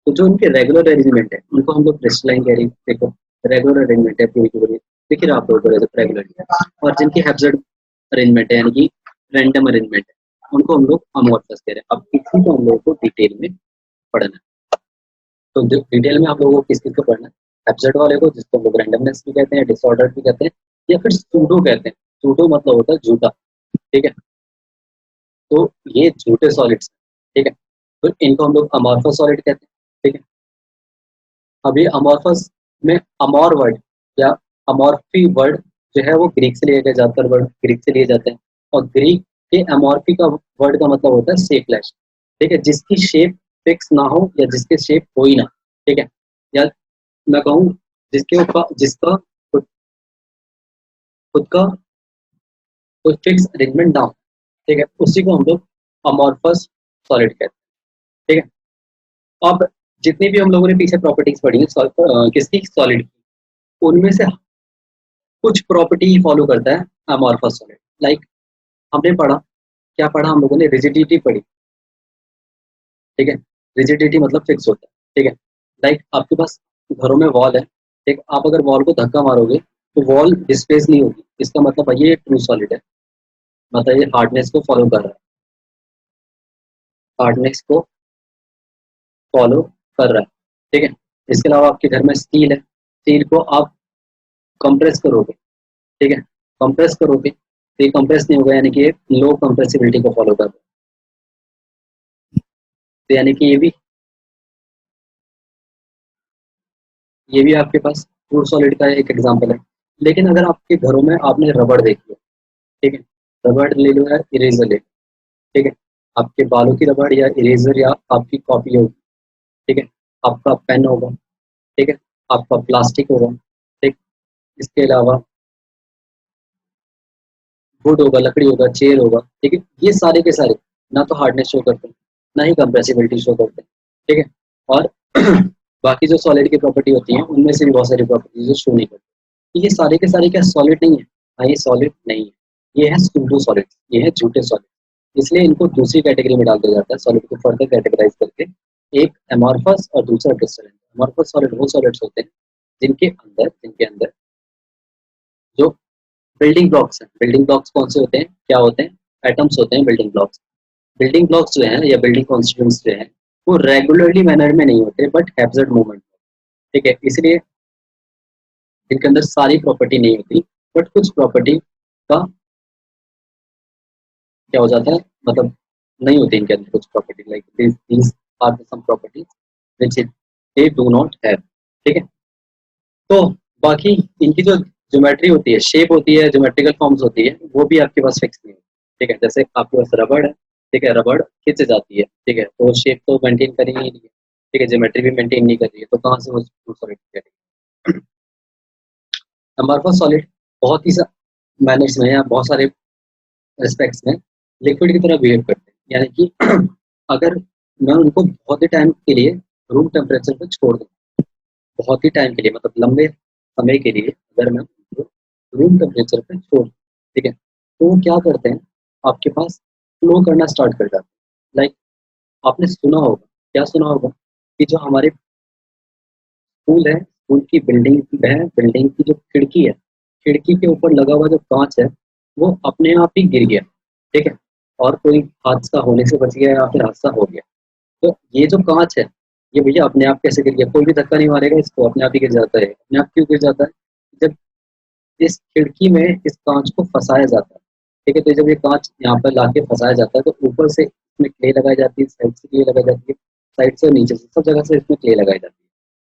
Speaker 2: तो जो उनके रेगुलर अरेंजमेंट है उनको हम लोग क्रिस्टलाइन कह रहे हैं। देखो, रेगुलर अरेंजमेंट है पूरी की पूरी, दिख रहा है आप लोगों को रेगुलर। और जिनकी हैप्सर्ड अरेंजमेंट है यानी कि रैंडम अरेंजमेंट है, उनको हम लोग अमॉर्फस कह रहे हैं। अब इसी को हम लोगों को डिटेल में पढ़ना है। तो डिटेल में आप लोगों को किस किस को पढ़ना है, हैप्सर्ड वाले को जिसको हम लोग रैंडमनेस भी कहते हैं, डिसऑर्डर भी कहते हैं, या फिर सूडो कहते हैं। सूडो मतलब होता है झूठा। ठीक है, तो ये झूठे सॉलिड्स। ठीक है, तो इनको हम लोग अमॉर्फस सॉलिड कहते हैं। ठीक है, अभी अमॉर्फस में अमोर वर्ड या अमॉर्फी वर्ड जो है वो ग्रीक से लिए गए, ज्यादातर वर्ड ग्रीक से लिए जाते हैं। और ग्रीक के अमॉर्फी का वर्ड का मतलब होता है शेपलेस। ठीक है, जिसकी शेप फिक्स ना हो या जिसके शेप हो ही ना। ठीक है, या मैं कहूँ जिसके ऊपर जिसका खुद का कोई फिक्स अरेंजमेंट ना हो। ठीक है, उसी को हम लोग अमॉर्फस सॉलिड कहते हैं। ठीक है, अब जितनी भी हम लोगों ने पीछे प्रॉपर्टीज पढ़ी है किसकी, सॉलिड की, उनमें से कुछ प्रॉपर्टी ही फॉलो करता है अमॉर्फस सॉलिड। लाइक हमने पढ़ा, क्या पढ़ा हम लोगों ने, रिजिडिटी पढ़ी। ठीक है, रिजिडिटी मतलब फिक्स होता है। ठीक है, लाइक आपके पास घरों में वॉल है। ठीक, आप अगर वॉल को धक्का मारोगे तो वॉल डिस्प्लेस नहीं होगी, इसका मतलब है ये ट्रू सॉलिड है, मतलब ये हार्डनेस को फॉलो कर रहा है, हार्डनेस को फॉलो कर रहा है। ठीक है, इसके अलावा आपके घर में स्टील है, स्टील को आप कंप्रेस करोगे। ठीक है, कंप्रेस करोगे तो ये कंप्रेस नहीं होगा, यानी कि लो कंप्रेसिबिलिटी को फॉलो कर रहा है। तो यानी कि ये भी आपके पास ट्रू सॉलिड का एक एग्जांपल है। लेकिन अगर आपके घरों में आपने रबड़ देख लिया, ठीक है, रबड़ ले लो या इरेजर ले लो। ठीक है, आपके बालों की रबड़ या इरेजर या आपकी कॉपी होगी। ठीक है, आपका पेन होगा। ठीक है, आपका प्लास्टिक होगा। ठीक, इसके अलावा वुड होगा, लकड़ी होगा, चेयर होगा। ठीक है, ये सारे के सारे ना तो हार्डनेस शो करते हैं, ना ही कंप्रेसिबिलिटी शो करते हैं। ठीक है, और बाकी जो सॉलिड की प्रॉपर्टी होती है उनमें से भी बहुत सारी प्रॉपर्टीज शो नहीं करती। ये सारे के सारे क्या सॉलिड नहीं है? हाँ, ये सॉलिड नहीं है, ये है सूडो सॉलिड, ये है झूठे सॉलिड। इसलिए इनको दूसरी कैटेगरी में डाल दिया जाता है, सॉलिड को फर्दर कैटेगराइज करके। एक एमॉर्फस और दूसरा क्रिस्टलाइन। एमॉर्फस सॉलिड वो सॉलिड्स होते हैं जिनके अंदर जो बिल्डिंग ब्लॉक्स हैं। बिल्डिंग ब्लॉक्स कौन से होते हैं, क्या होते हैं, एटम्स होते हैं बिल्डिंग ब्लॉक्स। बिल्डिंग ब्लॉक्स जो हैं या बिल्डिंग कॉन्स्टिट्यूएंट्स जो हैं वो रेगुलरली मैनर में नहीं होते बट हैप्सर्ड मूवमेंट। ठीक है, इसलिए इनके अंदर सारी प्रॉपर्टी नहीं होती, बट कुछ प्रॉपर्टी का क्या हो जाता है, मतलब नहीं होती इनके अंदर कुछ property, like these are some properties which they do not have. ठीक है, तो बाकी इनकी जो ज्योमेट्री होती है, शेप होती है, ज्योमेट्रिकल फॉर्म्स होती है, वो भी आपके पास फिक्स नहीं होती। ठीक है, जैसे आपके पास रबड़ है। ठीक है, रबड़ खिंच जाती है। ठीक है, तो शेप तो मेंटेन करेंगे ही नहीं है। ठीक है, ज्योमेट्री भी मेंटेन नहीं कर रही है, तो कहाँ से वो सॉलिड करेंगे। अमॉर्फस सॉलिड बहुत ही मैनर्स में या बहुत सारे एस्पेक्ट्स में लिक्विड की तरह बिहेव करते हैं, यानी कि अगर मैं उनको बहुत ही टाइम के लिए रूम टेम्परेचर पर छोड़ दूँ, बहुत ही टाइम के लिए मतलब लंबे समय के लिए अगर मैं उनको रूम टेम्परेचर पे छोड़ दूँ, ठीक है, तो वो क्या करते हैं, आपके पास फ्लो करना स्टार्ट कर जाते हैं। लाइक आपने सुना होगा क्या सुना होगा कि जो हमारे स्कूल है, स्कूल की बिल्डिंग है, बिल्डिंग की जो खिड़की है, खिड़की के ऊपर लगा हुआ जो कांच है वो अपने आप ही गिर गया, ठीक है, और कोई हादसा होने से बच गया या फिर हादसा हो गया। तो ये जो कांच है, ये भैया अपने आप कैसे गिर गया? कोई भी धक्का नहीं मारेगा इसको, अपने आप ही गिर जाता है। अपने आप क्यों गिर जाता है? जब इस खिड़की में इस कांच को फंसाया जाता है, ठीक है, तो जब ये कांच यहाँ पर लाके फंसाया जाता है तो ऊपर से इसमें क्ले लगाई जाती है, साइड से क्ले लगाई जाती है, साइड से और नीचे से सब जगह से इसमें क्ले लगाई जाती है।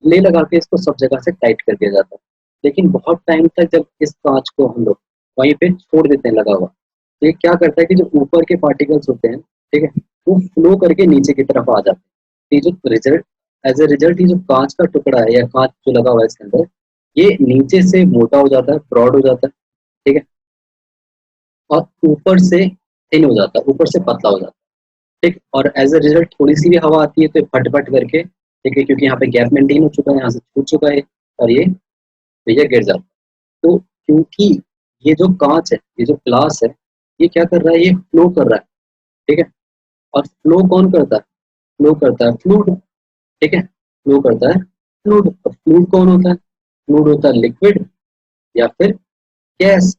Speaker 2: क्ले लगा के इसको सब जगह से टाइट कर दिया जाता है। लेकिन बहुत टाइम तक जब इस कांच को हम लोग वहीं पे छोड़ देते हैं लगा हुआ, तो ये क्या करता है कि जो ऊपर के पार्टिकल्स होते हैं, ठीक है, वो फ्लो करके नीचे की तरफ आ जाते हैं। ये जो रिजल्ट, एज ए रिजल्ट, ये जो कांच का टुकड़ा है या कांच जो लगा हुआ है इसके अंदर, ये नीचे से मोटा हो जाता है, ब्रॉड हो जाता है, ठीक है, और ऊपर से थिन हो जाता है, ऊपर से पतला हो जाता है, ठीक। और एज अ रिजल्ट थोड़ी सी भी हवा आती है तो ये फट फट करके, ठीक है, क्योंकि यहाँ पे गैप मेंटेन हो चुका है, यहाँ से छूट चुका है और ये भैया गिर जाता है। तो क्योंकि ये जो कांच है, ये जो ग्लास है, ये क्या कर रहा है? ये फ्लो कर रहा है, ठीक है। और फ्लो कौन करता है? फ्लो करता है फ्लूइड, ठीक है, फ्लो करता है फ्लूइड। फ्लूइड कौन होता है? फ्लूइड होता है लिक्विड या फिर गैस,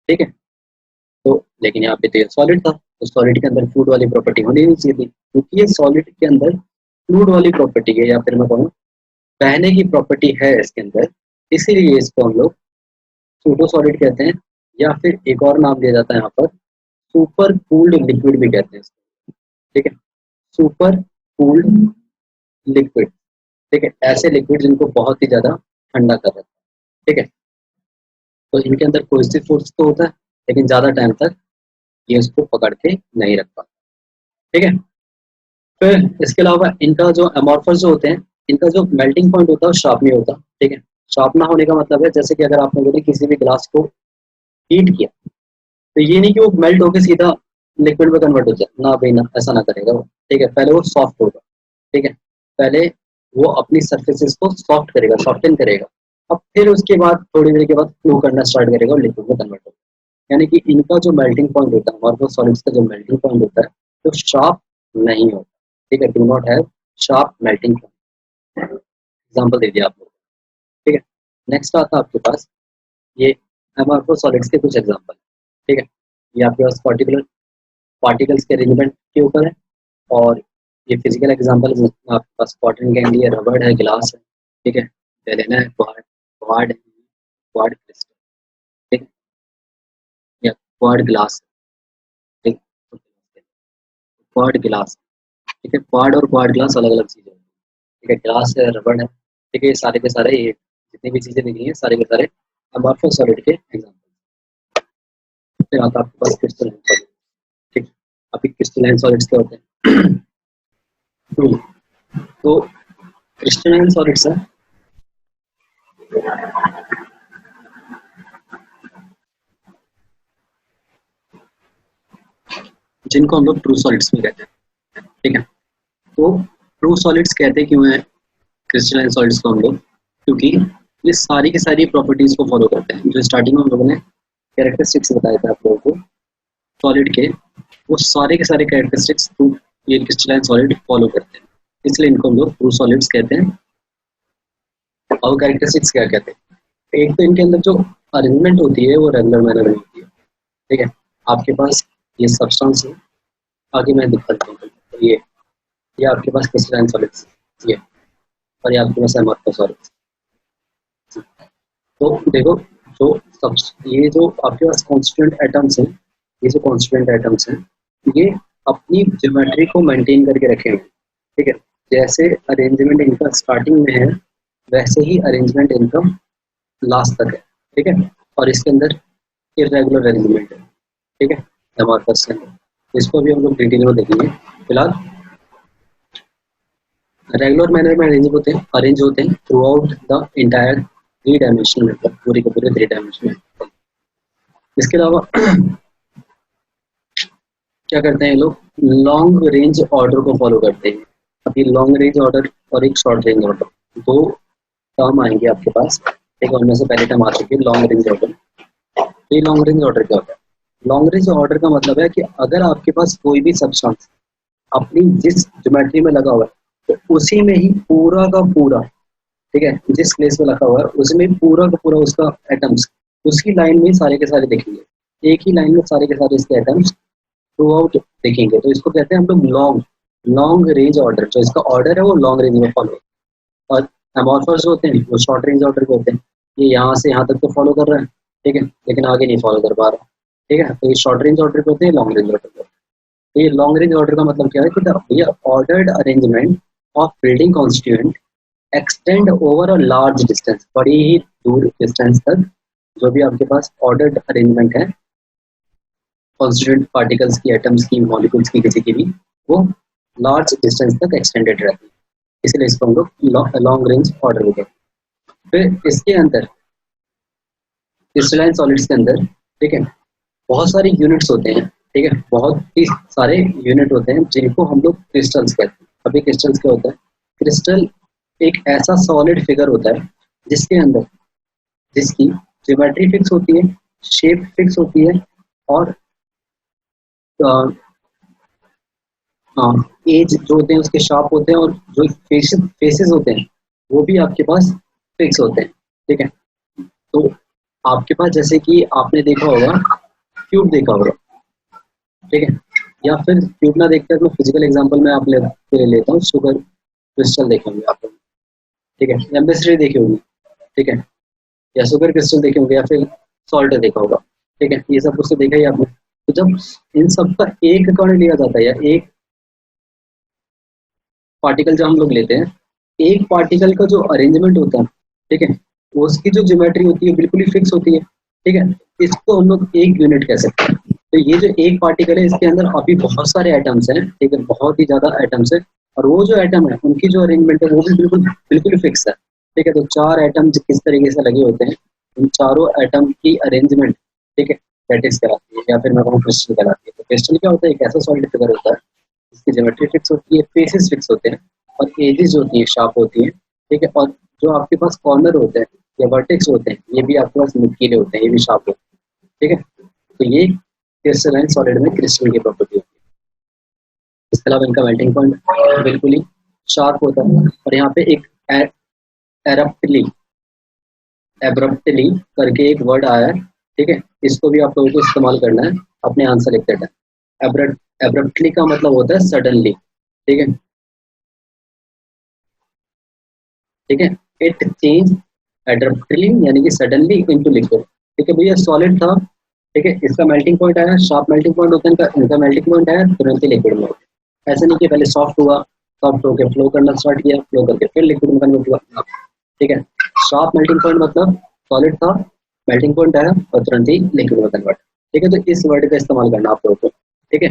Speaker 2: ठीक है। तो लेकिन यहाँ पे तो ये सॉलिड था, तो सॉलिड के अंदर फ्लूइड वाली प्रॉपर्टी होनी नहीं चाहिए थी, क्योंकि ये सॉलिड के अंदर फ्लूइड वाली प्रॉपर्टी है, या फिर मैं कहूँ बहने की प्रॉपर्टी है इसके अंदर, इसीलिए इसको हम लोग सूडो सॉलिड कहते हैं, या फिर एक और नाम दिया जाता है यहाँ पर सुपर कूल्ड लिक्विड भी कहते हैं इसको, ठीक है, सुपर कूल्ड लिक्विड, ठीक है, ऐसे लिक्विड जिनको बहुत ही ज्यादा ठंडा कर रखा है, ठीक है। तो इनके अंदर कोहेसिव फोर्स तो होता है, लेकिन ज्यादा टाइम तक ये उसको पकड़ के नहीं रख पाता, ठीक है। फिर इसके अलावा इनका जो एमॉर्फस जो होते हैं, इनका जो मेल्टिंग पॉइंट होता है वो शार्प नहीं होता, ठीक है। शार्प ना होने का मतलब है जैसे कि अगर आपने बोले किसी भी ग्लास को हीट किया, तो ये नहीं कि वो मेल्ट होकर सीधा लिक्विड में कन्वर्ट हो जाए, ना भाई ना, ऐसा ना करेगा वो, ठीक है। पहले वो सॉफ्ट होगा, ठीक है, पहले वो अपनी सर्फेसिस को सॉफ्ट करेगा, सॉफ्टन करेगा, अब फिर उसके बाद थोड़ी देर के बाद फ्लो करना स्टार्ट करेगा और लिक्विड में कन्वर्ट होगा। यानी कि इनका जो मेल्टिंग पॉइंट होता है, अमॉर्फस सॉलिड्स का जो मेल्टिंग पॉइंट होता है वो शार्प नहीं होता, ठीक है, do not have sharp melting point. Example दे दिया आप लोग, ठीक है। नेक्स्ट आता है आपके पास ये अमॉर्फस सॉलिड्स के कुछ एग्जाम्पल, ठीक है। ये आपके पास पर्टिकुलर पार्टिकल्स के अरेंजमेंट के ऊपर है, और ये फिजिकल एग्जांपल आपके पास कॉटन कैंडी है, रबड़ है, ग्लास है, ठीक है, बेलेना है, क्वाड क्वाड क्वाड क्रिस्टल, ठीक है, या क्वाड ग्लास, ठीक, क्वाड ग्लास, ठीक है। क्वाड और क्वाड ग्लास अलग अलग चीजें हैं, ठीक है। ग्लास है, रबड़ है, ठीक है, ये सारे के सारे, ये जितनी भी चीजें दिखी हैं सारे के सारे अमॉर्फस सॉलिड के एग्जांपल। फिर आता है आपके पास क्रिस्टलाइन सॉलिड, ठीक। अभी क्रिस्टलाइन सॉलिड्स क्या होते हैं? तो क्रिस्टलाइन सॉलिड्स है जिनको हम लोग ट्रू सॉलिड्स भी कहते हैं, ठीक है। तो ट्रू सॉलिड्स कहते क्यों हैं क्रिस्टलाइन सॉलिड्स को हम लोग? क्योंकि ये सारी की सारी प्रॉपर्टीज को फॉलो करते हैं जो स्टार्टिंग में हम लोगों ने कैरेक्टरिस्टिक्स बताए थे आप लोगों को सॉलिड के, वो सारे के सारे कैरेक्टरिस्टिक्स ये क्रिस्टलाइन सॉलिड फॉलो करते हैं, इसलिए इनको हम लोग ट्रू सॉलिड्स कहते हैं। और कैरेक्टरिस्टिक्स क्या कहते हैं? एक तो इनके अंदर जो अरेंजमेंट होती है वो रेगुलर मैनर में होती है, ठीक है। आपके पास ये सब्सटेंस है, आगे मैं दिखाता हूँ, तो ये आपके पास क्रिस्टलाइन सॉलिड्स, ये, और ये आपके पास अमॉर्फस सॉलिड्स। तो देखो जो सब ये जो आपके पास कॉन्स्टेंट एटम्स हैं, ये जो कॉन्स्टेंट एटम्स हैं, ये अपनी ज्योमेट्री को मेंटेन करके रखेंगे, ठीक है। जैसे अरेंजमेंट इनका स्टार्टिंग में है वैसे ही अरेंजमेंट इनका लास्ट तक है, ठीक है। और इसके अंदर इरेगुलर अरेंजमेंट है, ठीक है, अमॉर्फस से। इसको भी हम लोग डिटेल में देखेंगे। फिलहाल रेगुलर मैनर में अरेंज होते हैं through out the entire three dimensional network, पूरे के पूरे थ्री डायमेंशनल नेटवर्क। इसके अलावा क्या करते हैं ये लोग? लॉन्ग रेंज ऑर्डर को फॉलो करते हैं। अभी लॉन्ग रेंज ऑर्डर और एक शॉर्ट रेंज ऑर्डर, दो टर्म आएंगे आपके पास, एक उनमें से पहले टर्म आ चुकी है लॉन्ग रेंज ऑर्डर। ये लॉन्ग रेंज ऑर्डर क्या होता है? लॉन्ग रेंज ऑर्डर का मतलब है कि अगर आपके पास कोई भी सब्सटेंस अपनी जिस ज्योमेट्री में लगा हुआ है तो उसी में ही पूरा का पूरा, ठीक है, जिस प्लेस पे रखा हुआ है उसमें पूरा का पूरा उसका एटम्स उसकी लाइन में सारे के सारे दिखेंगे, एक ही लाइन में सारे के सारे इसके एटम्स थ्रू आउट दिखेंगे। तो इसको कहते हैं हम लोग लॉन्ग लॉन्ग रेंज ऑर्डर। जो इसका ऑर्डर है वो लॉन्ग रेंज में फॉलो, और एमॉर्फर्स होते हैं वो शॉर्ट रेंज ऑर्डर के होते हैं। ये यहाँ से यहाँ तक तो फॉलो कर रहा है, ठीक है, लेकिन आगे नहीं फॉलो कर पा रहा, ठीक है। तो ये शॉर्ट रेंज ऑर्डर पे होते हैं, लॉन्ग रेंज ऑर्डर पे होते हैं। तो ये लॉन्ग रेंज ऑर्डर का मतलब क्या है कि ये ordered arrangement of building constituent extend over a large distance, बड़ी ही दूर डिस्टेंस तक जो भी आपके पास ऑर्डर्ड अरेंजमेंट है कॉन्स्टिट्यूएंट पार्टिकल्स की, एटम्स की, मॉलिक्यूल्स की, किसी की भी, वो लार्ज डिस्टेंस तक एक्सटेंडेड रहती है, इसलिए इसको हम लोग लॉन्ग रेंज ऑर्डर होते हैं। फिर इसके अंदर क्रिस्टलाइन सॉलिड्स के अंदर, ठीक है, बहुत सारे यूनिट्स होते हैं, ठीक है, बहुत ही सारे यूनिट होते हैं जिनको हम लोग क्रिस्टल्स कहते हैं। अभी क्रिस्टल्स क्या होता है? क्रिस्टल एक ऐसा सॉलिड फिगर होता है जिसके अंदर जिसकी ज्योमेट्री फिक्स होती है, शेप फिक्स होती है, और एज जो होते हैं उसके शार्प होते हैं, और जो फेसेस होते हैं वो भी आपके पास फिक्स होते हैं, ठीक है। तो आपके पास जैसे कि आपने देखा होगा, क्यूब देखा होगा, ठीक है, या फिर क्यूब ना देखकर मैं फिजिकल एग्जांपल में आप ले लेता हूँ, शुगर क्रिस्टल देखेंगे आप लोग, ठीक है, एम्बेसडर देखे होंगे, ठीक है, या शुगर क्रिस्टल देखे होंगे, या फिर सॉल्ट देखा होगा, ठीक है, ये सब कुछ तो देखा ही आपने। तो जब इन सब का एक कण लिया जाता है या एक पार्टिकल जब हम लोग लेते हैं, एक पार्टिकल का जो अरेंजमेंट होता है, ठीक है, उसकी जो ज्योमेट्री होती है बिल्कुल ही फिक्स होती है, ठीक है, इसको हम लोग एक यूनिट कह सकते हैं। तो ये जो एक पार्टिकल है इसके अंदर अभी बहुत सारे एटम्स हैं, ठीक है, बहुत ही ज्यादा एटम्स है, और वो जो एटम है उनकी जो अरेंजमेंट है वो भी बिल्कुल बिल्कुल फिक्स है, ठीक है। तो चार एटम किस तरीके से लगे होते हैं, उन चारों एटम की अरेंजमेंट, ठीक है, लैटिस कहलाती है, या फिर मैं कहूँ क्रिस्टल कहलाती है। तो क्रिस्टल क्या होता है? एक ऐसा सॉलिड फिगर होता है जिसकी ज्योमेट्री फिक्स होती है, फेसेस फिक्स होते हैं, और एजेस होती है, शार्प होती है, ठीक है, और जो आपके पास कॉर्नर होते हैं या वर्टेक्स होते हैं ये भी आपके पास नुकीले होते हैं, ये भी शार्प होते हैं, ठीक है। तो ये क्रिस्टलाइन सॉलिड में क्रिस्टल की प्रॉपर्टी होती है। इसके अलावा इनका मेल्टिंग पॉइंट बिल्कुल ही शार्प होता है, और यहाँ पे एक एरप्टली एब्रप्टली करके एक वर्ड आया है, ठीक है, इसको भी आप लोगों को इस्तेमाल करना है अपने आंसर लिखते टाइम। एब्रप्टली का मतलब होता है सडनली, ठीक है, ठीक है, इट चेंज एब्रप्टली यानी कि सडनली इनटू लिक्विड, ठीक है भैया, सॉलिड था, ठीक है, इसका मेल्टिंग पॉइंट आया, शार्प मेल्टिंग पॉइंट होता है इनका मेल्टिंग पॉइंट आया तुरंत ही लिक्विड में हो गया। ऐसा नहीं कि पहले सॉफ्ट हुआ, सॉफ्ट होकर फ्लो करना स्टार्ट किया, फ्लो करके फिर लिक्विड में कन्वर्ट हुआ, ठीक है। शार्प मेल्टिंग पॉइंट मतलब सॉलिड था, मेल्टिंग पॉइंट आया और तुरंत ही लिक्विड में कन्वर्ट, ठीक है। तो इस वर्ड का इस्तेमाल करना आप लोगों को, ठीक है,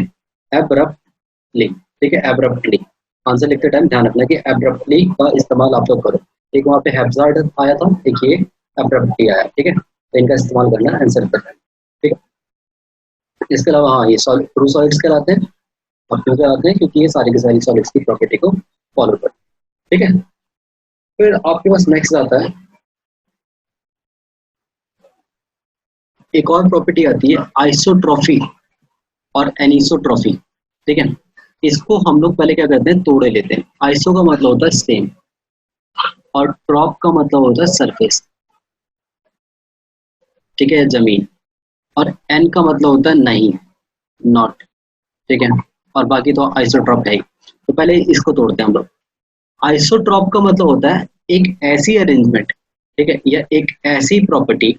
Speaker 2: एब्रप्टली, ठीक है, एब्रप्टली। आंसर लिखते टाइम ध्यान रखना कि एब्रप्टली का इस्तेमाल आप लोग करो। एक वहाँ पे हैब्जार्ड आया था, एक ये एब्रप्टली आया, ठीक है, तो इनका इस्तेमाल करना आंसर करना, ठीक है। इसके अलावा हाँ, ये ट्रू सॉलिड्स कहलाते हैं, और क्यों कहलाते हैं? क्योंकि ये सारी की सारी सॉलिड्स की प्रॉपर्टी को फॉलो करते हैं, ठीक है। फिर आपके पास नेक्स्ट आता है, एक और प्रॉपर्टी आती है आइसोट्रॉफी और एनिसोट्रॉफी, ठीक है। इसको हम लोग पहले क्या करते हैं, तोड़े लेते हैं। आइसो का मतलब होता है सेम, और ट्रॉप का मतलब होता है सरफेस, ठीक है, जमीन, और एन का मतलब होता है नहीं, नॉट, ठीक है, और बाकी तो आइसोट्रॉप है ही। तो पहले इसको तोड़ते हैं हम लोग। आइसोट्रॉप का मतलब होता है एक ऐसी अरेंजमेंट, ठीक है, या एक ऐसी प्रॉपर्टी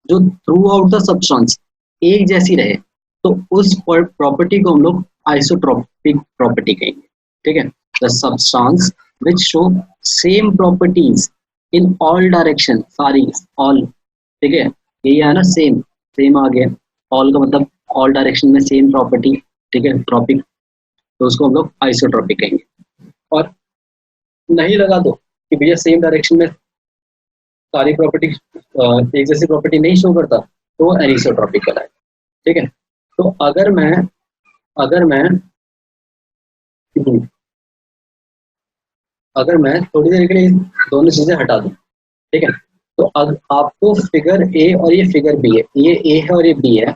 Speaker 2: जो थ्रू आउट द सब्सटेंस एक जैसी रहे, तो उस प्रॉपर्टी को हम लोग आइसोट्रॉपिक प्रॉपर्टी कहेंगे, ठीक है। The substance which show same properties in all direction, सारी ऑल, ठीक है, यही है ना, सेम, सेम आ गया, ऑल का मतलब ऑल डायरेक्शन में सेम प्रॉपर्टी, ठीक है, ट्रॉपिक, तो उसको हम लोग आइसोट्रॉपिक कहेंगे। और नहीं लगा दो कि भैया सेम डायरेक्शन में सारी प्रॉपर्टी एक जैसी प्रॉपर्टी नहीं शो करता, तो वो एनिसोट्रॉपिक कहलाए, ठीक है। तो अगर मैं अगर मैं थोड़ी देर के लिए दोनों चीजें हटा दूं, ठीक है, तो अब आपको फिगर ए और ये फिगर बी है, ये ए है और ये बी है,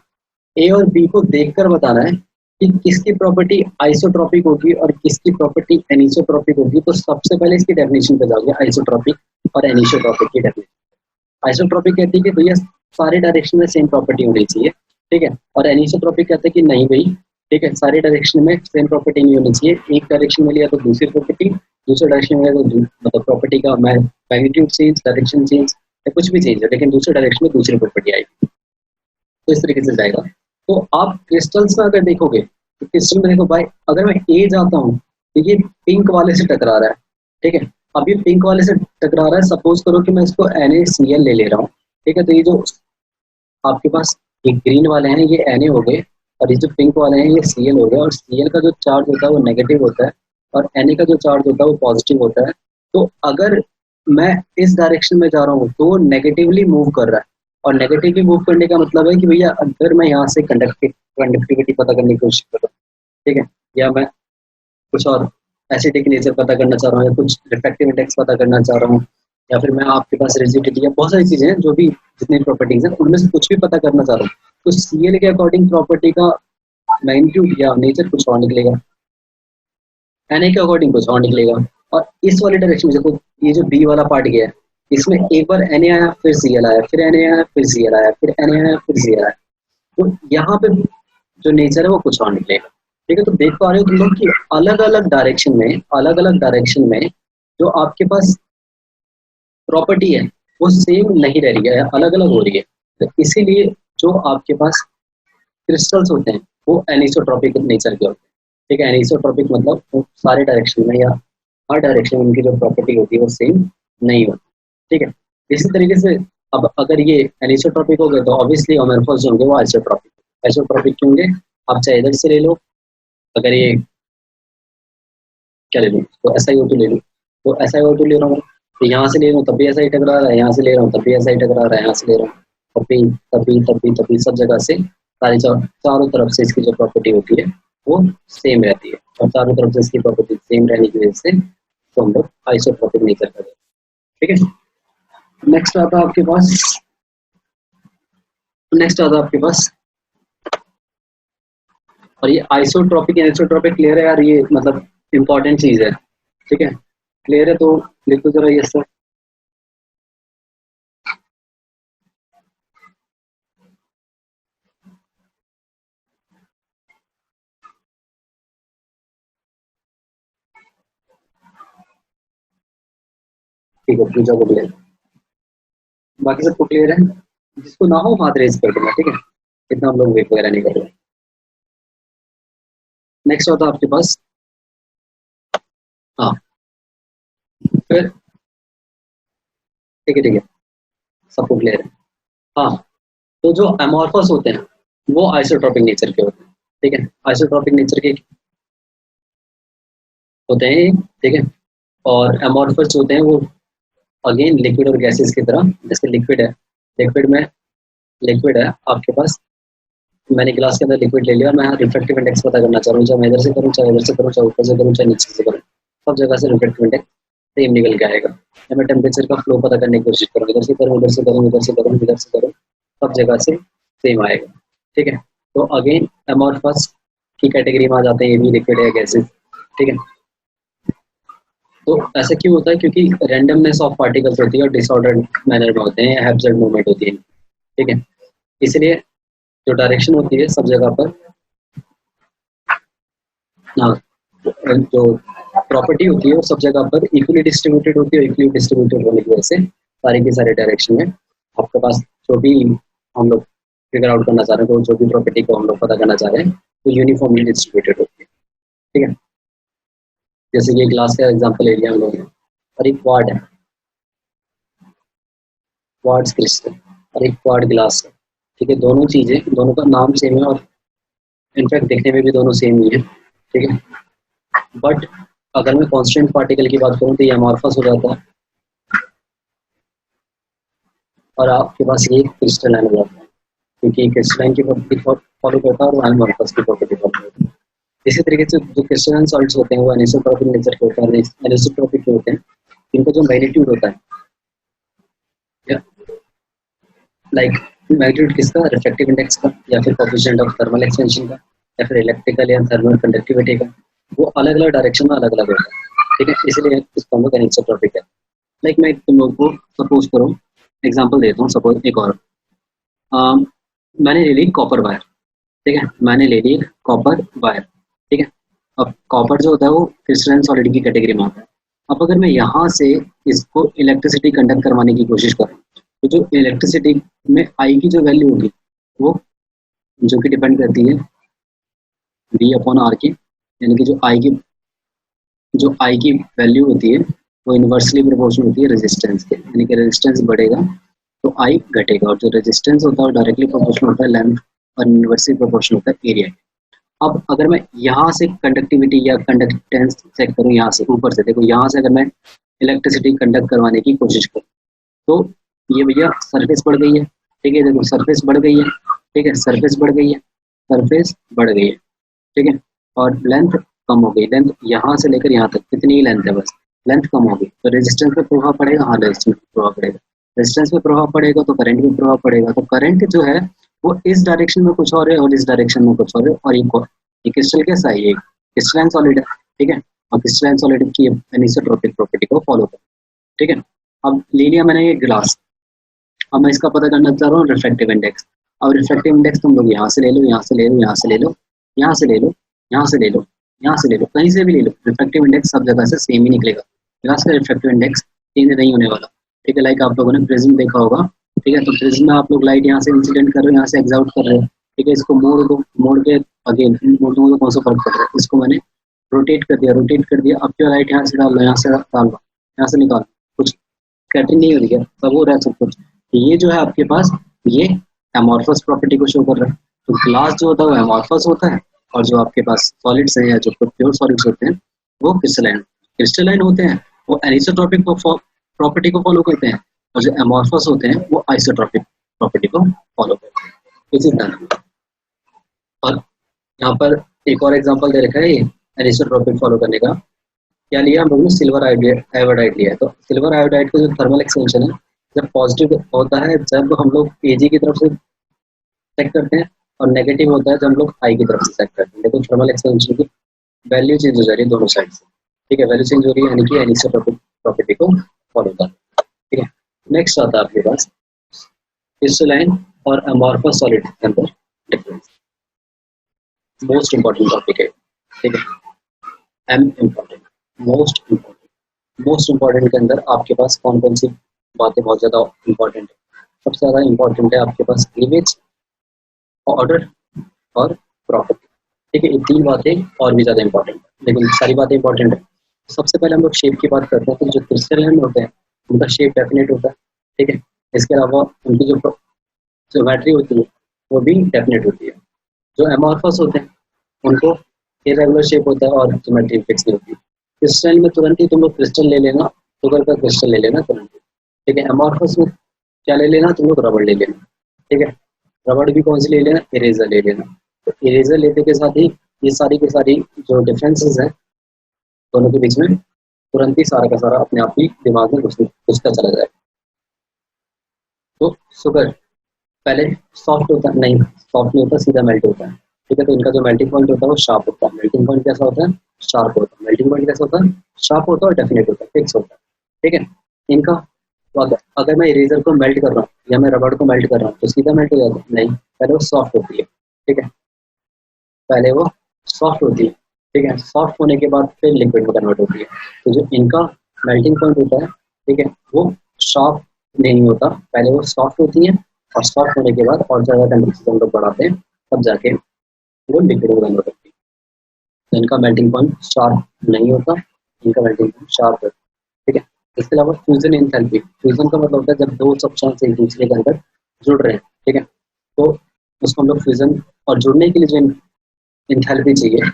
Speaker 2: ए और बी को देखकर बताना है कि किसकी प्रॉपर्टी आइसोट्रॉपिक होगी और किसकी प्रॉपर्टी एनिसोट्रॉपिक होगी, तो सबसे पहले इसकी डेफिनेशन पे जाओगे, आइसोट्रॉपिक और एनिसोट्रॉपिक की डेफिनेशन। आइसोट्रॉपिक कहती है कि भैया सारे डायरेक्शन में सेम प्रॉपर्टी होनी चाहिए, ठीक है, और एनिसोट्रॉपिक कहते हैं कि नहीं भाई, ठीक है, सारे डायरेक्शन में सेम प्रॉपर्टी नहीं होनी चाहिए, एक डायरेक्शन में लिया तो दूसरी प्रॉपर्टी, दूसरे डायरेक्शन में लिया तो मतलब प्रॉपर्टी का मैग्नीट्यूड चेंज, डायरेक्शन चेंज या कुछ भी चेंज है, लेकिन दूसरे डायरेक्शन में दूसरी प्रॉपर्टी आएगी, तो इस तरीके से जाएगा। तो आप क्रिस्टल्स में अगर देखोगे तो क्रिस्टल में देखो भाई, अगर मैं ए जाता हूँ तो ये पिंक वाले से टकरा रहा है, ठीक है, अब ये पिंक वाले से टकरा रहा है, सपोज करो कि मैं इसको NaCl ले ले रहा हूँ, ठीक है, तो ये जो आपके पास ये ग्रीन वाले हैं ये Na हो गए, और ये जो पिंक वाले हैं ये Cl हो गए, और Cl का जो चार्ज होता है वो नेगेटिव होता है और Na का जो चार्ज होता है वो पॉजिटिव होता है। तो अगर मैं इस डायरेक्शन में जा रहा हूँ तो नेगेटिवली मूव कर रहा है, और नेगेटिवली मूव करने का मतलब है कि भैया अगर मैं यहाँ से कंडक्टिविटी पता करने की कोशिश कर रहा हूँ, ठीक है, या मैं कुछ और एसिडिक नेचर पता करना चाह रहा हूँ, या कुछ रिफ्रैक्टिव इंडेक्स पता करना चाह रहा हूँ, या फिर मैं आपके पास रिजिडिटी या बहुत सारी चीजें हैं जो भी जितनी प्रॉपर्टीज हैं उनमें से कुछ भी पता करना चाह रहा हूँ, तो Cl के अकॉर्डिंग प्रॉपर्टी का मैग्नीट्यूड या नेचर कुछ और निकलेगा, Na के अकॉर्डिंग कुछ और निकलेगा। और इस वाली डायरेक्शन में देखो, ये जो बी वाला पार्ट गया है, इसमें एक बार Na आया, फिर Cl आया, फिर Na आया, फिर Cl आया, फिर Na आया, फिर Cl आया, तो यहाँ पे जो नेचर है वो कुछ और निकलेगा, ठीक है। तो देख पा रहे हो तुम लोग कि अलग अलग डायरेक्शन में जो आपके पास प्रॉपर्टी है वो सेम नहीं रह रही है, अलग अलग हो रही है, तो इसीलिए जो आपके पास क्रिस्टल्स होते हैं वो एनिसोट्रॉपिक नेचर के होते हैं, ठीक है। एनिसोट्रॉपिक मतलब वो सारे डायरेक्शन में या हर डायरेक्शन में उनकी जो प्रॉपर्टी होती है वो सेम नहीं होती, ठीक है। इसी तरीके से अब अगर ये एनिसोट्रॉपिक हो गए तो ऑब्वियसली अमोर्फस जो होंगे वो आइसोट्रॉपिक क्यों होंगे, आप चाहे इधर से ले लो, अगर ये क्या ले लूँ तो SiO2 ले लूँ, तो SiO2 ले रहा हूँ तो यहाँ से ले रहा हूँ तब भी ऐसा ही टकरा रहा है, यहाँ से ले रहा हूँ तब भी ऐसा ही टकरा रहा है, यहाँ से ले रहा हूँ तब भी सब जगह से सारी चारों तरफ से इसकी जो प्रॉपर्टी होती है वो सेम रहती है, और चारों तरफ से इसकी प्रॉपर्टी सेम रहने की वजह से तो हम लोग आइसोट्रॉपिक नेचर का, ठीक है। नेक्स्ट आता है आपके पास और ये आइसोट्रॉपिक एनिसोट्रॉपिक क्लियर है यार, ये मतलब इंपॉर्टेंट चीज है, ठीक है। क्लियर है तो लिखो जरा यस सर। ठीक है, पूजा को क्लियर, बाकी सबको क्लियर है, जिसको ना हो हाथ रेज कर देना, ठीक है, इतना हम लोग वेट वगैरह नहीं कर रहे। नेक्स्ट होता है आपके पास, हाँ फिर ठीक है सबको क्लियर है, हाँ। तो जो एमॉर्फस होते हैं वो आइसोट्रॉपिक नेचर के होते हैं, ठीक है, आइसोट्रॉपिक नेचर के होते हैं, ठीक है। और एमॉर्फस होते हैं वो अगेन लिक्विड और गैसेस की तरह, जैसे लिक्विड है आपके पास, मैंने गिलास के अंदर लिक्विड ले लिया और मैं रिफ्रैक्टिव इंडेक्स पता करना चाह रहा हूँ, चाहे मैं इधर से करूँ, चाहे इधर से करूँ, चाहे ऊपर से करूँ, चाहे नीचे से करूँ, सब जगह से रिफ्रैक्टिव इंडेक्स सेम निकल के आएगा। या मैं टेम्परेचर का फ्लो पता करने की कोशिश करूँ, इधर से करूँ, इधर से करूँ, इधर से करूँ, इधर से करूँ, सब जगह से सेम आएगा, ठीक है। तो अगेन एमॉर्फस की कैटेगरी में आ जाते हैं, ये भी लिक्विड है गैसेस, ठीक है। तो ऐसा क्यों होता है, क्योंकि रैंडमनेस ऑफ पार्टिकल्स होती है और डिसऑर्डर्ड मैनर में होते हैं, हैप्सर्ड मूवमेंट होती है, ठीक है। इसलिए जो डायरेक्शन होती है सब जगह पर, हाँ, जो प्रॉपर्टी होती है वो सब जगह पर इक्वली डिस्ट्रीब्यूटेड होती है, इक्वली डिस्ट्रीब्यूटेड होने की वजह से सारे के सारे डायरेक्शन में आपके पास जो भी हम लोग फिगर आउट करना चाह रहे हैं, तो जो भी प्रॉपर्टी को हम लोग पता करना चाह रहे हैं तो यूनिफॉर्मली डिस्ट्रीब्यूटेड होती है, ठीक है। जैसे कि ग्लास का एग्जांपल ले लिया हम लोगों ने, और एक क्वार्ट है, क्वार्ट्ज क्रिस्टल और एक क्वार्ट ग्लास है, ठीक है। दोनों चीज़ें, दोनों का नाम सेम है और इनफैक्ट देखने में भी दोनों सेम ही है, ठीक है। बट अगर मैं कांस्टेंट पार्टिकल की बात करूँ तो ये अमॉर्फस हो जाता है और आपके पास ये क्रिस्टलाइन हो जाता है, क्योंकि क्रिस्टलाइन की प्रॉपर्टी फॉलो करता है और अमॉर्फस की प्रॉपर्टी फॉलो करता है। इसी तरीके से जो क्रिस्टलाइन सॉल्ट्स होते हैं वो एनिसोट्रॉपिक नेचर के होते हैं, एनिसोट्रॉपिक के होते हैं, इनका जो मैग्नीट्यूड होता है, लाइक मैग्नीट्यूड किसका, रिफ्रैक्टिव इंडेक्स का या फिर कोएफिशिएंट ऑफ थर्मल एक्सपेंशन का, या फिर इलेक्ट्रिकल या थर्मल कंडक्टिविटी का, वो अलग अलग डायरेक्शन में अलग अलग होता है, ठीक है, इसलिए इसको हम लोग एनिसोट्रॉपिक है। लाइक मैं तुम लोग को सपोज करो एग्जांपल देता हूँ, सपोज एक और मैंने ले ली कॉपर वायर, ठीक है, मैंने ले ली कॉपर वायर, ठीक है। अब कॉपर जो होता है वो क्रिस्टलाइन सॉलिड की कैटेगरी में आता है। अब अगर मैं यहाँ से इसको इलेक्ट्रिसिटी कंडक्ट करवाने की कोशिश करूँ, तो जो इलेक्ट्रिसिटी में आई की जो वैल्यू होगी वो जो कि डिपेंड करती है वी अपॉन आर की, यानी कि जो आई की वैल्यू होती है वो इन्वर्सली प्रोपोर्शनल होती है रेजिस्टेंस के, यानी कि रेजिस्टेंस बढ़ेगा तो आई घटेगा, और जो रेजिस्टेंस होता है वो डायरेक्टली प्रोपोर्शनल होता है लेंथ और इन्वर्सली प्रोपोर्शनल होता है एरिया। अब अगर मैं यहाँ से कंडक्टिविटी या कंडक्टेंस चेक करूँ, यहाँ से ऊपर से देखो, यहाँ से अगर मैं इलेक्ट्रिसिटी कंडक्ट करवाने की कोशिश करूँ तो ये भैया सरफेस बढ़ गई है, ठीक है, देखो सरफेस बढ़ गई है, ठीक है, सरफेस बढ़ गई है, सरफेस बढ़ गई है, ठीक है, और लेंथ कम हो गई, लेंथ यहाँ से लेकर यहाँ तक कितनी ही लेंथ है बस, लेंथ कम हो गई, तो रेजिस्टेंस पे प्रभाव पड़ेगा, हाँ रेजिस्टेंस पे प्रभाव पड़ेगा, रेजिस्टेंस पे प्रभाव पड़ेगा तो करंट पे प्रभाव पड़ेगा, तो करंट जो है वो इस डायरेक्शन में कुछ और है और इस डायरेक्शन में कुछ और है, और ये क्रिस्टल कैसा है, ये क्रिस्टलाइन सॉलिड है, ठीक है, और क्रिस्टलाइन सॉलिड की एनिसोट्रोपिक प्रॉपर्टी को फॉलो कर, ठीक है। अब ले लिया मैंने ये ग्लास, अब मैं इसका पता करना चाह रहा हूँ रिफ्रैक्टिव इंडेक्स। अब रिफ्रैक्टिव इंडेक्स तुम लोग यहाँ से ले लो, यहाँ से ले लो, यहाँ से ले लो, यहाँ से ले लो, यहाँ से ले लो, यहाँ से ले लो, कहीं से भी ले लो, रिफ्रैक्टिव इंडेक्स सब जगह से सेम ही निकलेगा। ग्लास का रिफ्रैक्टिव इंडेक्स चेंज नहीं होने वाला, ठीक है। लाइक आप लोगों ने प्रिज्म देखा होगा, ठीक है, तो प्रिज्म में आप लोग लाइट यहाँ से इंसिडेंट कर रहे हो, यहाँ से एग्जाउट कर रहे हो, ठीक है, इसको मोड़ दो, मोड़ के अगेन मोड़ दूंगा तो कौन सा फर्क पड़ रहा है, इसको मैंने रोटेट कर दिया, रोटेट कर दिया, अब क्या लाइट यहाँ से डाल लो, यहाँ से डाल लो, यहाँ से निकाल, कुछ स्कैटरिंग नहीं हो रही है, सब हो रहा है सब कुछ। ये जो है आपके पास ये एमॉर्फस प्रॉपर्टी को शो कर रहा है। तो ग्लास जो होता है वो एमॉर्फस होता है, और जो आपके पास सॉलिड्स हैं या जो प्योर सॉलिड्स होते हैं वो क्रिस्टलाइन होते हैं, वो एनिसोट्रोपिक प्रॉपर्टी को फॉलो करते हैं, और जो एमॉर्फस होते हैं वो आइसोट्रोपिक प्रॉपर्टी को फॉलो करते हैं, इसी तरह। और यहाँ पर एक और एग्जांपल दे रखा है ये एनिसोट्रोपिक फॉलो करने का, क्या लिया हम लोगों ने, सिल्वर आयोडाइड लिया है। तो सिल्वर आयोडाइड का जो थर्मल एक्सपेंशन है जब पॉजिटिव होता है जब हम लोग एजी की तरफ से चेक करते हैं, और नेगेटिव होता है जब हम लोग आई की तरफ से चेक करते हैं। देखो थर्मल एक्सपेंशन की वैल्यू चेंज हो जा रही है दोनों साइड से, ठीक है, वैल्यू चेंज हो रही है, यानी कि एनिसोट्रोपिक प्रॉपर्टी को फॉलो करता है, ठीक है। नेक्स्ट आता है आपके पास क्रिस्टलाइन और अमॉर्फस सॉलिड के अंदर डिफरेंस, मोस्ट इंपॉर्टेंट टॉपिक है, ठीक है, एम इम्पॉर्टेंट, मोस्ट इम्पॉर्टेंट के अंदर आपके पास कौन कौन सी बातें बहुत ज़्यादा इंपॉर्टेंट है। सबसे ज़्यादा इंपॉर्टेंट है आपके पास क्लीवेज, ऑर्डर और प्रॉपर्टी, ठीक है, ये तीन बातें और भी ज़्यादा इंपॉर्टेंट है, लेकिन सारी बातें इंपॉर्टेंट है। सबसे पहले हम लोग शेप की बात करते हैं, तो जो क्रिस्टलाइन होते हैं उनका शेप डेफिनेट होता है, ठीक है, इसके अलावा उनकी जो ज्योमेट्री होती है वो भी डेफिनेट होती है। जो एमॉर्फस होते हैं उनको इरेगुलर शेप होता है और ज्योमेट्री फिक्स नहीं होती। क्रिस्टल में तुरंत ही तुम लोग क्रिस्टल ले लेना, शुगर का क्रिस्टल ले लेना तुरंत, ठीक है। एमॉर्फस में क्या ले लेना, तुम लोग रबड़ ले लेना, ठीक है, रबड़ भी कौन सी ले लेना, इरेजर ले लेना। तो इरेजर लेते के साथ ही ये सारी की सारी जो डिफरेंसेस हैं दोनों के बीच में तुरंत ही सारा का सारा अपने आप ही दिमाग में घुसता चला जाएगा। तो शुगर पहले सॉफ्ट होता है, नहीं सॉफ्ट नहीं होता, सीधा मेल्ट होता है, ठीक है। तो इनका जो मेल्टिंग पॉइंट होता है वो शार्प होता है। मेल्टिंग पॉइंट कैसा होता है, शार्प होता है। मेल्टिंग पॉइंट कैसा होता है, शार्प होता है और डेफिनेट होता है, फिक्स होता है, ठीक है। इनका तो अगर मैं इरेजर को मेल्ट कर रहा हूँ या मैं रबड़ को मेल्ट कर रहा हूँ तो सीधा मेल्ट हो जाता है, नहीं, पहले वो सॉफ्ट होती है, ठीक है, पहले वो सॉफ्ट होती है, ठीक है, सॉफ्ट होने के बाद फिर लिक्विड में कन्वर्ट होती है। तो जो इनका मेल्टिंग पॉइंट होता है, ठीक है, वो शार्प नहीं होता, पहले वो सॉफ्ट होती है और सॉफ्ट होने के बाद और ज़्यादा टेम्परेचर हम लोग बढ़ाते हैं तब जाके वो लिक्विड में कन्वर्ट होती है। तो इनका मेल्टिंग पॉइंट शार्प नहीं होता, इनका मेल्टिंग पॉइंट शार्प होता है, ठीक है। इसके अलावा फ्यूजन एंथैल्पी, फ्यूजन का मतलब होता है जब दो सब्सटेंस एक दूसरे के अंदर जुड़ रहे हैं, ठीक है, तो उसको हम लोग फ्यूजन, और जुड़ने के लिए जो एंथैल्पी चाहिए,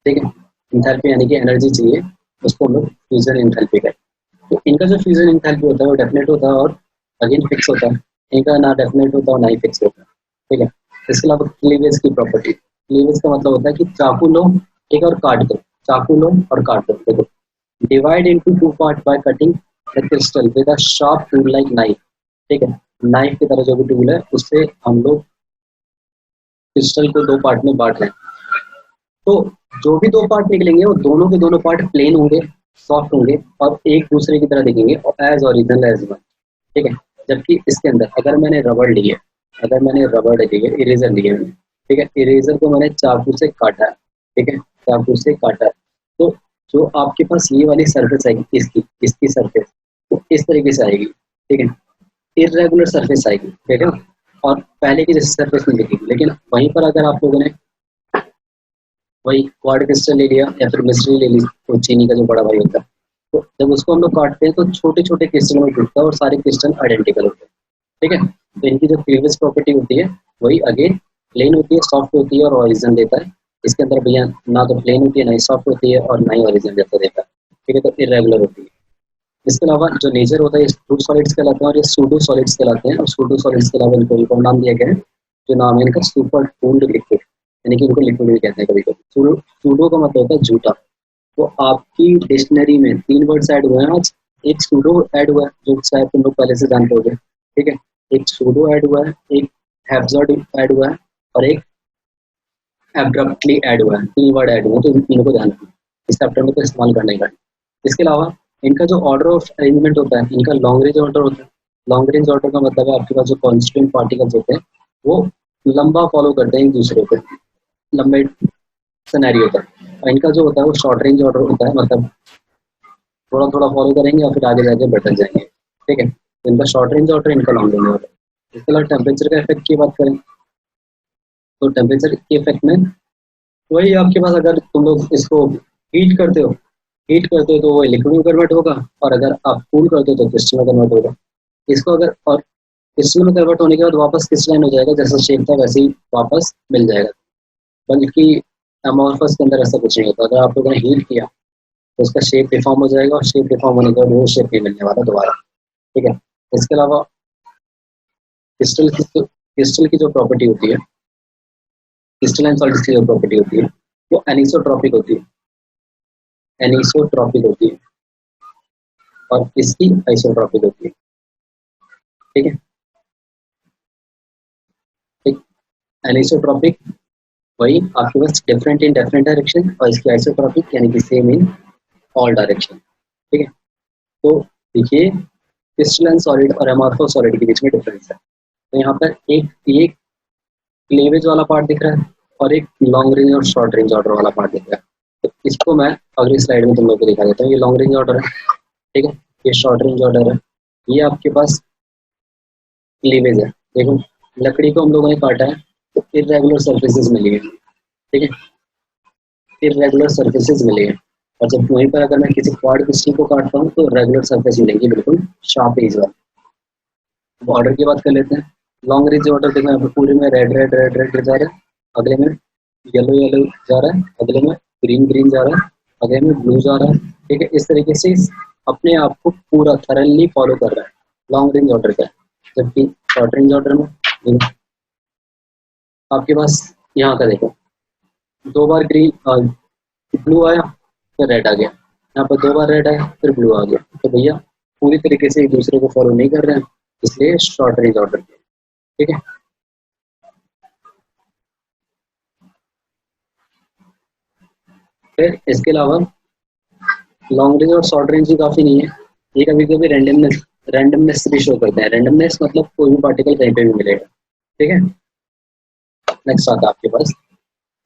Speaker 2: ठीक है, एंथैल्पी यानी कि एनर्जी चाहिए, उसको हम लोग फ्यूजन एंथैल्पी कहते हैं। तो इनका जो फ्यूजन एंथैल्पी होता है वो डेफिनेट होता है और अगेन फिक्स होता है, इनका ना डेफिनेट होता है और ना ही फिक्स होता है, ठीक है। इसके अलावा क्लीवेज की प्रॉपर्टी, क्लीवेज का मतलब होता है कि चाकू लो, ठीक है, और काट दो, चाकू लो और काट दो। देखो divide into two part by cutting the crystal with a sharp tool like knife, ठीक है, नाइफ की तरह जो भी टूल है उससे हम लोग क्रिस्टल को दो पार्ट में बांट रहे हैं, तो जो भी दो पार्ट निकलेंगे वो दोनों के दोनों पार्ट प्लेन होंगे, सॉफ्ट होंगे और एक दूसरे की तरह दिखेंगे और एज ओरिजिनल एज वन, ठीक है। जबकि इसके अंदर अगर मैंने रबड़ ली है, अगर मैंने रबड़ ली है, इरेजर ली है, ठीक है, इरेजर को मैंने चाकू से काटा है, ठीक है, चाकू से काटा है, तो जो आपके पास ये वाली सरफेस आएगी, इसकी इसकी सरफेस तो इस तरीके से आएगी, ठीक है, इरेगुलर सरफेस आएगी, ठीक है, और पहले की जैसी सरफेस नहीं दिखेगी। लेकिन वहीं पर अगर आप लोगों ने वही क्वार्ट क्रिस्टल ले लिया या फिर मिश्री ले ली, तो चीनी का जो बड़ा भाई होता है, तो जब उसको हम लोग काटते हैं तो छोटे छोटे क्रिस्टल में टूटता है और सारे क्रिस्टल आइडेंटिकल होते हैं, ठीक है। तो इनकी जो क्लीवेज प्रॉपर्टी होती है वही अगेन प्लेन होती है, सॉफ्ट होती है और ऑरिजिन देता है। इसके अंदर भैया ना तो प्लेन होती है, ना ही सॉफ्ट होती है और ना ही ऑरिजिन देता है, ठीक है, तो इरेगुलर होती है। इसके अलावा जो नेचर होता है ये फ्रूट सॉलिड्स कहलाते हैं और ये सूडो सॉलिड्स कहलाते हैं, और सूडो सॉलिड्स के अलावा इनको एक और नाम दिया गया है जो नाम है इनका सुपर कूल्ड लिक्विड, यानी कि इनको लिक्विड भी कहते हैं कभी कभी। सूडो का मतलब होता है झूठा। तो आपकी डिक्शनरी में 3 वर्ड्स ऐड हुए हैं आज, एक सूडो ऐड हुआ है जो शायद तुम लोग पहले से जानते होगे, ठीक है, एक सूडो ऐड हुआ है, एक हैब्सर्ड ऐड हुआ है और एक एब्रप्टली ऐड हुआ है। 3 वर्ड ऐड हुए हैं, तो इन तीनों को ध्यान रखना इस चैप्टर में तो इस्तेमाल करने का। इसके अलावा इनका जो ऑर्डर ऑफ अरेंजमेंट होता है, इनका लॉन्ग रेंज ऑर्डर होता है। लॉन्ग रेंज ऑर्डर का मतलब है आपके पास जो कॉन्स्टिट्यूएंट पार्टिकल्स होते हैं वो लंबा फॉलो करते हैं एक दूसरे को, लंबे सिनेरियो होता है। और इनका जो होता है वो शॉर्ट रेंज ऑर्डर होता है, मतलब थोड़ा थोड़ा फॉलो करेंगे और फिर आगे जाके बढ़ते जाएंगे, ठीक है। तो इनका शॉर्ट रेंज ऑर्डर, इनका लॉन्ग रेंज ऑर्डर। इसके अलावा टेम्परेचर का इफेक्ट की बात करें तो टेम्परेचर के इफेक्ट में वही आपके पास अगर तुम लोग इसको हीट करते हो, तो वो लिक्विड में कन्वर्ट होगा, और अगर आप कूल करते हो तो क्रिस्टल में कन्वर्ट होगा। इसको अगर और क्रिस्टल में कन्वर्ट होने के बाद वापस क्रिस्टलाइन हो जाएगा, जैसा शेप था वैसे ही वापस मिल जाएगा। बल्कि अमोर्फस के अंदर ऐसा कुछ नहीं होता, अगर आप लोगों ने हीट किया तो उसका शेप डिफॉर्म हो जाएगा और शेप डिफॉर्म होने के बाद वो शेप नहीं मिलने वाला दोबारा, ठीक है। इसके अलावा क्रिस्टल की जो प्रॉपर्टी होती है, क्रिस्टलाइन सॉलिड्स की जो प्रॉपर्टी होती है वो एनिसोट्रॉपिक होती है, एनिसोट्रॉपिक होती है, और इसकी आइसोट्रॉपिक होती है, ठीक है। ठीक, एनिसोट्रॉपिक वही आपके पास डिफरेंट इन डिफरेंट डायरेक्शन, और इसकी आइसोट्रॉपिक यानी कि सेम इन ऑल डायरेक्शन, ठीक है। तो देखिए क्रिस्टलाइन सॉलिड और एमॉर्फस सॉलिड के बीच में डिफरेंस है। तो यहाँ पर एक क्लीवेज वाला पार्ट दिख रहा है और एक लॉन्ग रेंज और शॉर्ट रेंज ऑर्डर वाला पार्ट दिख रहा है। तो इसको मैं अगली स्लाइड में तुम लोग को दिखा देता हूँ। ये लॉन्ग रेंज ऑर्डर है, ठीक है, ये शॉर्ट रेंज ऑर्डर है, ये आपके पास क्लीवेज है। देखो लकड़ी को हम लोगों ने काटा है तो इरेगुलर सर्फेसिस मिली है, ठीक है, इरेगुलर सर्फेसिस मिली है। और जब वहीं पर अगर मैं किसी क्वाड क्रिस्टल को काटता हूँ तो रेगुलर सर्फेस मिलेगी, बिल्कुल शार्प एज वाला। अब ऑर्डर की बात कर लेते हैं। लॉन्ग रेंज ऑर्डर देखो यहाँ पे पूरे में रेड रेड रेड रेड जा रहा है, अगले में येलो येलो जा रहा है, अगले में ग्रीन ग्रीन जा रहा है, अगले में ब्लू जा रहा है, ठीक है। इस तरीके से अपने आप को पूरा थरली फॉलो कर रहा है लॉन्ग रेंज ऑर्डर का। जबकि शॉर्ट रेंज ऑर्डर में आपके पास यहाँ का देखो 2 बार ग्रीन ब्लू आया फिर रेड आ गया, यहाँ पर 2 बार रेड आया फिर ब्लू आ गया। तो भैया पूरी तरीके से एक दूसरे को फॉलो नहीं कर रहे हैं, इसलिए शॉर्ट रेंज ऑर्डर, ठीक है। फिर इसके अलावा लॉन्ग रेंज और शॉर्ट रेंज भी काफी नहीं है, ये कभी कभी रैंडमनेस भी शो करते हैं। रैंडमनेस मतलब कोई भी पार्टिकल कहीं पे भी मिलेगा, ठीक है। नेक्स्ट आता है आपके पास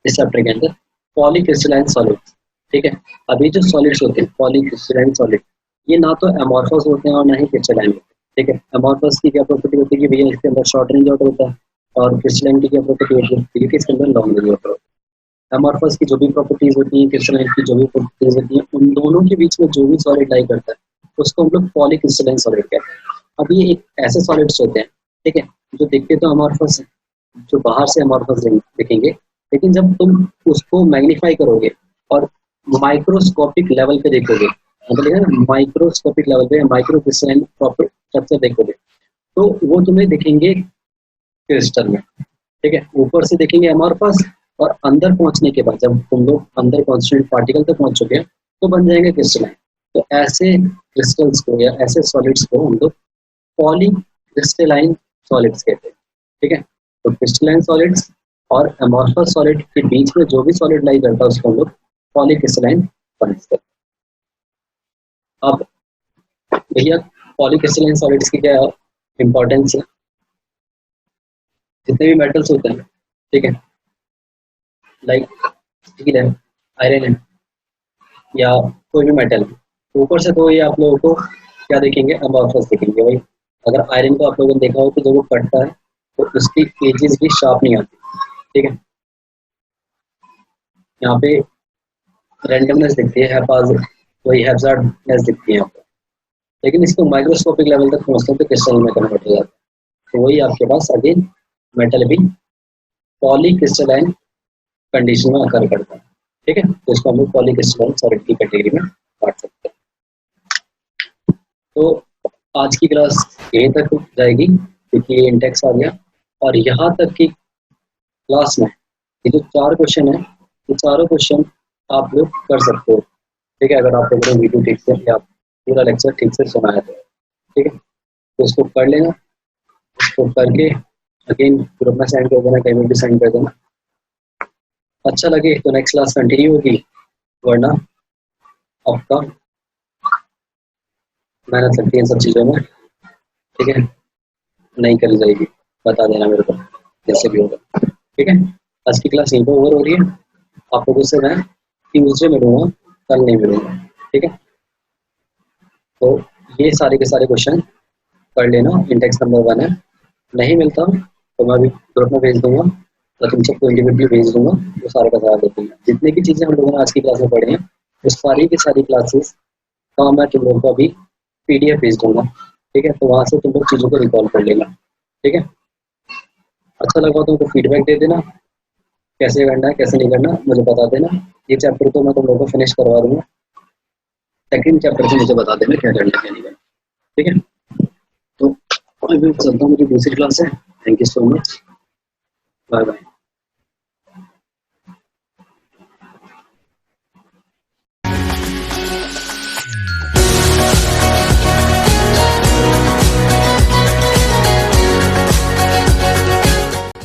Speaker 2: इस चैप्टर के अंदर पॉलीक्रिस्टलाइन सॉलिड्स, ठीक है। अभी जो सॉलिड्स होते हैं पॉलीक्रिस्टलाइन सॉलिड, ये ना तो एमॉर्फस होते हैं और ना ही क्रिस्टलाइन होते हैं, ठीक है। एमॉर्फस की क्या प्रॉपर्टी होती है कि भैया इसके अंदर शॉर्ट रेंज ऑर्डर होता है, और क्रिस्टलाइन की क्या प्रॉपर्टी होती है कि इसके अंदर लॉन्ग रेंज ऑर्डर होता है। एमॉर्फस की जो भी प्रॉपर्टीज होती हैं, क्रिस्टलाइन की जो भी प्रॉपर्टीज होती हैं, उन दोनों के बीच में जो भी सॉलिड लाई करता है उसको हम लोग पॉलीक्रिस्टलाइन सॉलिड कहते हैं। अब ये एक ऐसे सॉलिड्स होते हैं, ठीक है, जो दिखते तो एमॉर्फस है, जो बाहर से एमॉर्फस दिखेंगे, लेकिन जब तुम उसको मैग्नीफाई करोगे और माइक्रोस्कोपिक लेवल पे देखोगे, मतलब माइक्रोस्कोपिक लेवल पे माइक्रो क्रिस्टलाइन प्रॉपर स्ट्रक्चर देखोगे, तो वो तुम्हें दिखेंगे क्रिस्टल में, ठीक है। ऊपर से देखेंगे एमॉर्फस और अंदर पहुंचने के बाद जब तुम लोग अंदर कॉन्स्टेंट पार्टिकल तक पहुंच चुके हैं तो बन जाएंगे क्रिस्टलाइन। तो ऐसे क्रिस्टल्स को या ऐसे सॉलिड्स को हम लोग पॉलीक्रिस्टलाइन सॉलिड्स कहते हैं, ठीक है। तो क्रिस्टलाइन सॉलिड्स और अमॉर्फस सॉलिड के बीच में जो भी सॉलिड लाई करता है उसको हम लोग पॉलीक्रिस्टलाइन समझते हैं। अब भैया पॉलीक्रिस्टलाइन सॉलिड्स की क्या इंपॉर्टेंस है? जितने भी मेटल्स होते हैं, ठीक है, लाइक स्टील है, आयरन है, या कोई भी मेटल, ऊपर से तो ये आप लोगों को क्या देखेंगे, अमॉर्फस दिखेंगे भाई। अगर आयरन को आप लोगों ने देखा हो तो जब वो कटता है तो उसकी एजेस भी शार्प नहीं आती, ठीक है, यहाँ पे रैंडमनेस दिखती है, वही हैजार्डनेस दिखती है यहाँ पे, लेकिन इसको माइक्रोस्कोपिक लेवल तक पहुँचते हैं तो क्रिस्टल में कन्वर्ट हो जाता है। तो वही आपके पास अगेन मेटल भी पॉलीक्रिस्टलाइन कंडीशन में अकर करता है, ठीक है, तो इसको हम लोग पॉलीक्रिस्टलाइन सॉलिड की कैटेगरी में बांट सकते हैं। तो आज की क्लास यहीं तक जाएगी क्योंकि ये इंडेक्स आ गया, और यहाँ तक की क्लास में ये जो 4 क्वेश्चन है, ये चारों क्वेश्चन आप लोग कर सकते हो, ठीक है, अगर आप लोगों ने वीडियो ठीक से या पूरा लेक्चर ठीक से सुना है तो, ठीक है, तो इसको कर लेना, इसको करके अगेन ग्रुप में सेंड कर देना, कहीं में भी सेंड कर देना। अच्छा लगे तो नेक्स्ट क्लास कंटिन्यू होगी, वरना आपका मेहनत लगती है इन सब चीज़ों में, ठीक है, नहीं करी जाएगी, बता देना मेरे को जैसे भी होगा, ठीक है। आज की क्लास यहीं पर ओवर हो रही है, आप लोगों से मैं ट्यूसडे मिलूंगा, कल नहीं मिलूंगा, ठीक है। तो ये सारे के सारे क्वेश्चन कर लेना, इंडेक्स नंबर 1 है, नहीं मिलता तो मैं अभी ग्रुप में भेज दूंगा, तो तुम सबको इंडिविजुअली भेज दूंगा, वो सारे का सारा देखेंगे। जितनी भी चीज़ें हम लोगों ने आज की क्लास में पढ़ी हैं वो सारी की सारी क्लासेस का मैं तुम लोगों को अभी PDF भेज दूंगा, ठीक है, तो वहाँ से तुम लोग चीज़ों को रिकॉल कर लेना, ठीक है। अच्छा लगा तो उनको फीडबैक दे देना, कैसे करना है कैसे नहीं करना मुझे बता देना। ये चैप्टर तो मैं तुम लोगों को फिनिश करवा दूंगा, सेकंड चैप्टर से मुझे बता देना क्या करना है क्या नहीं करना, ठीक है। तो अभी चलता हूँ, मुझे दूसरी क्लास है। Thank you so much, bye bye.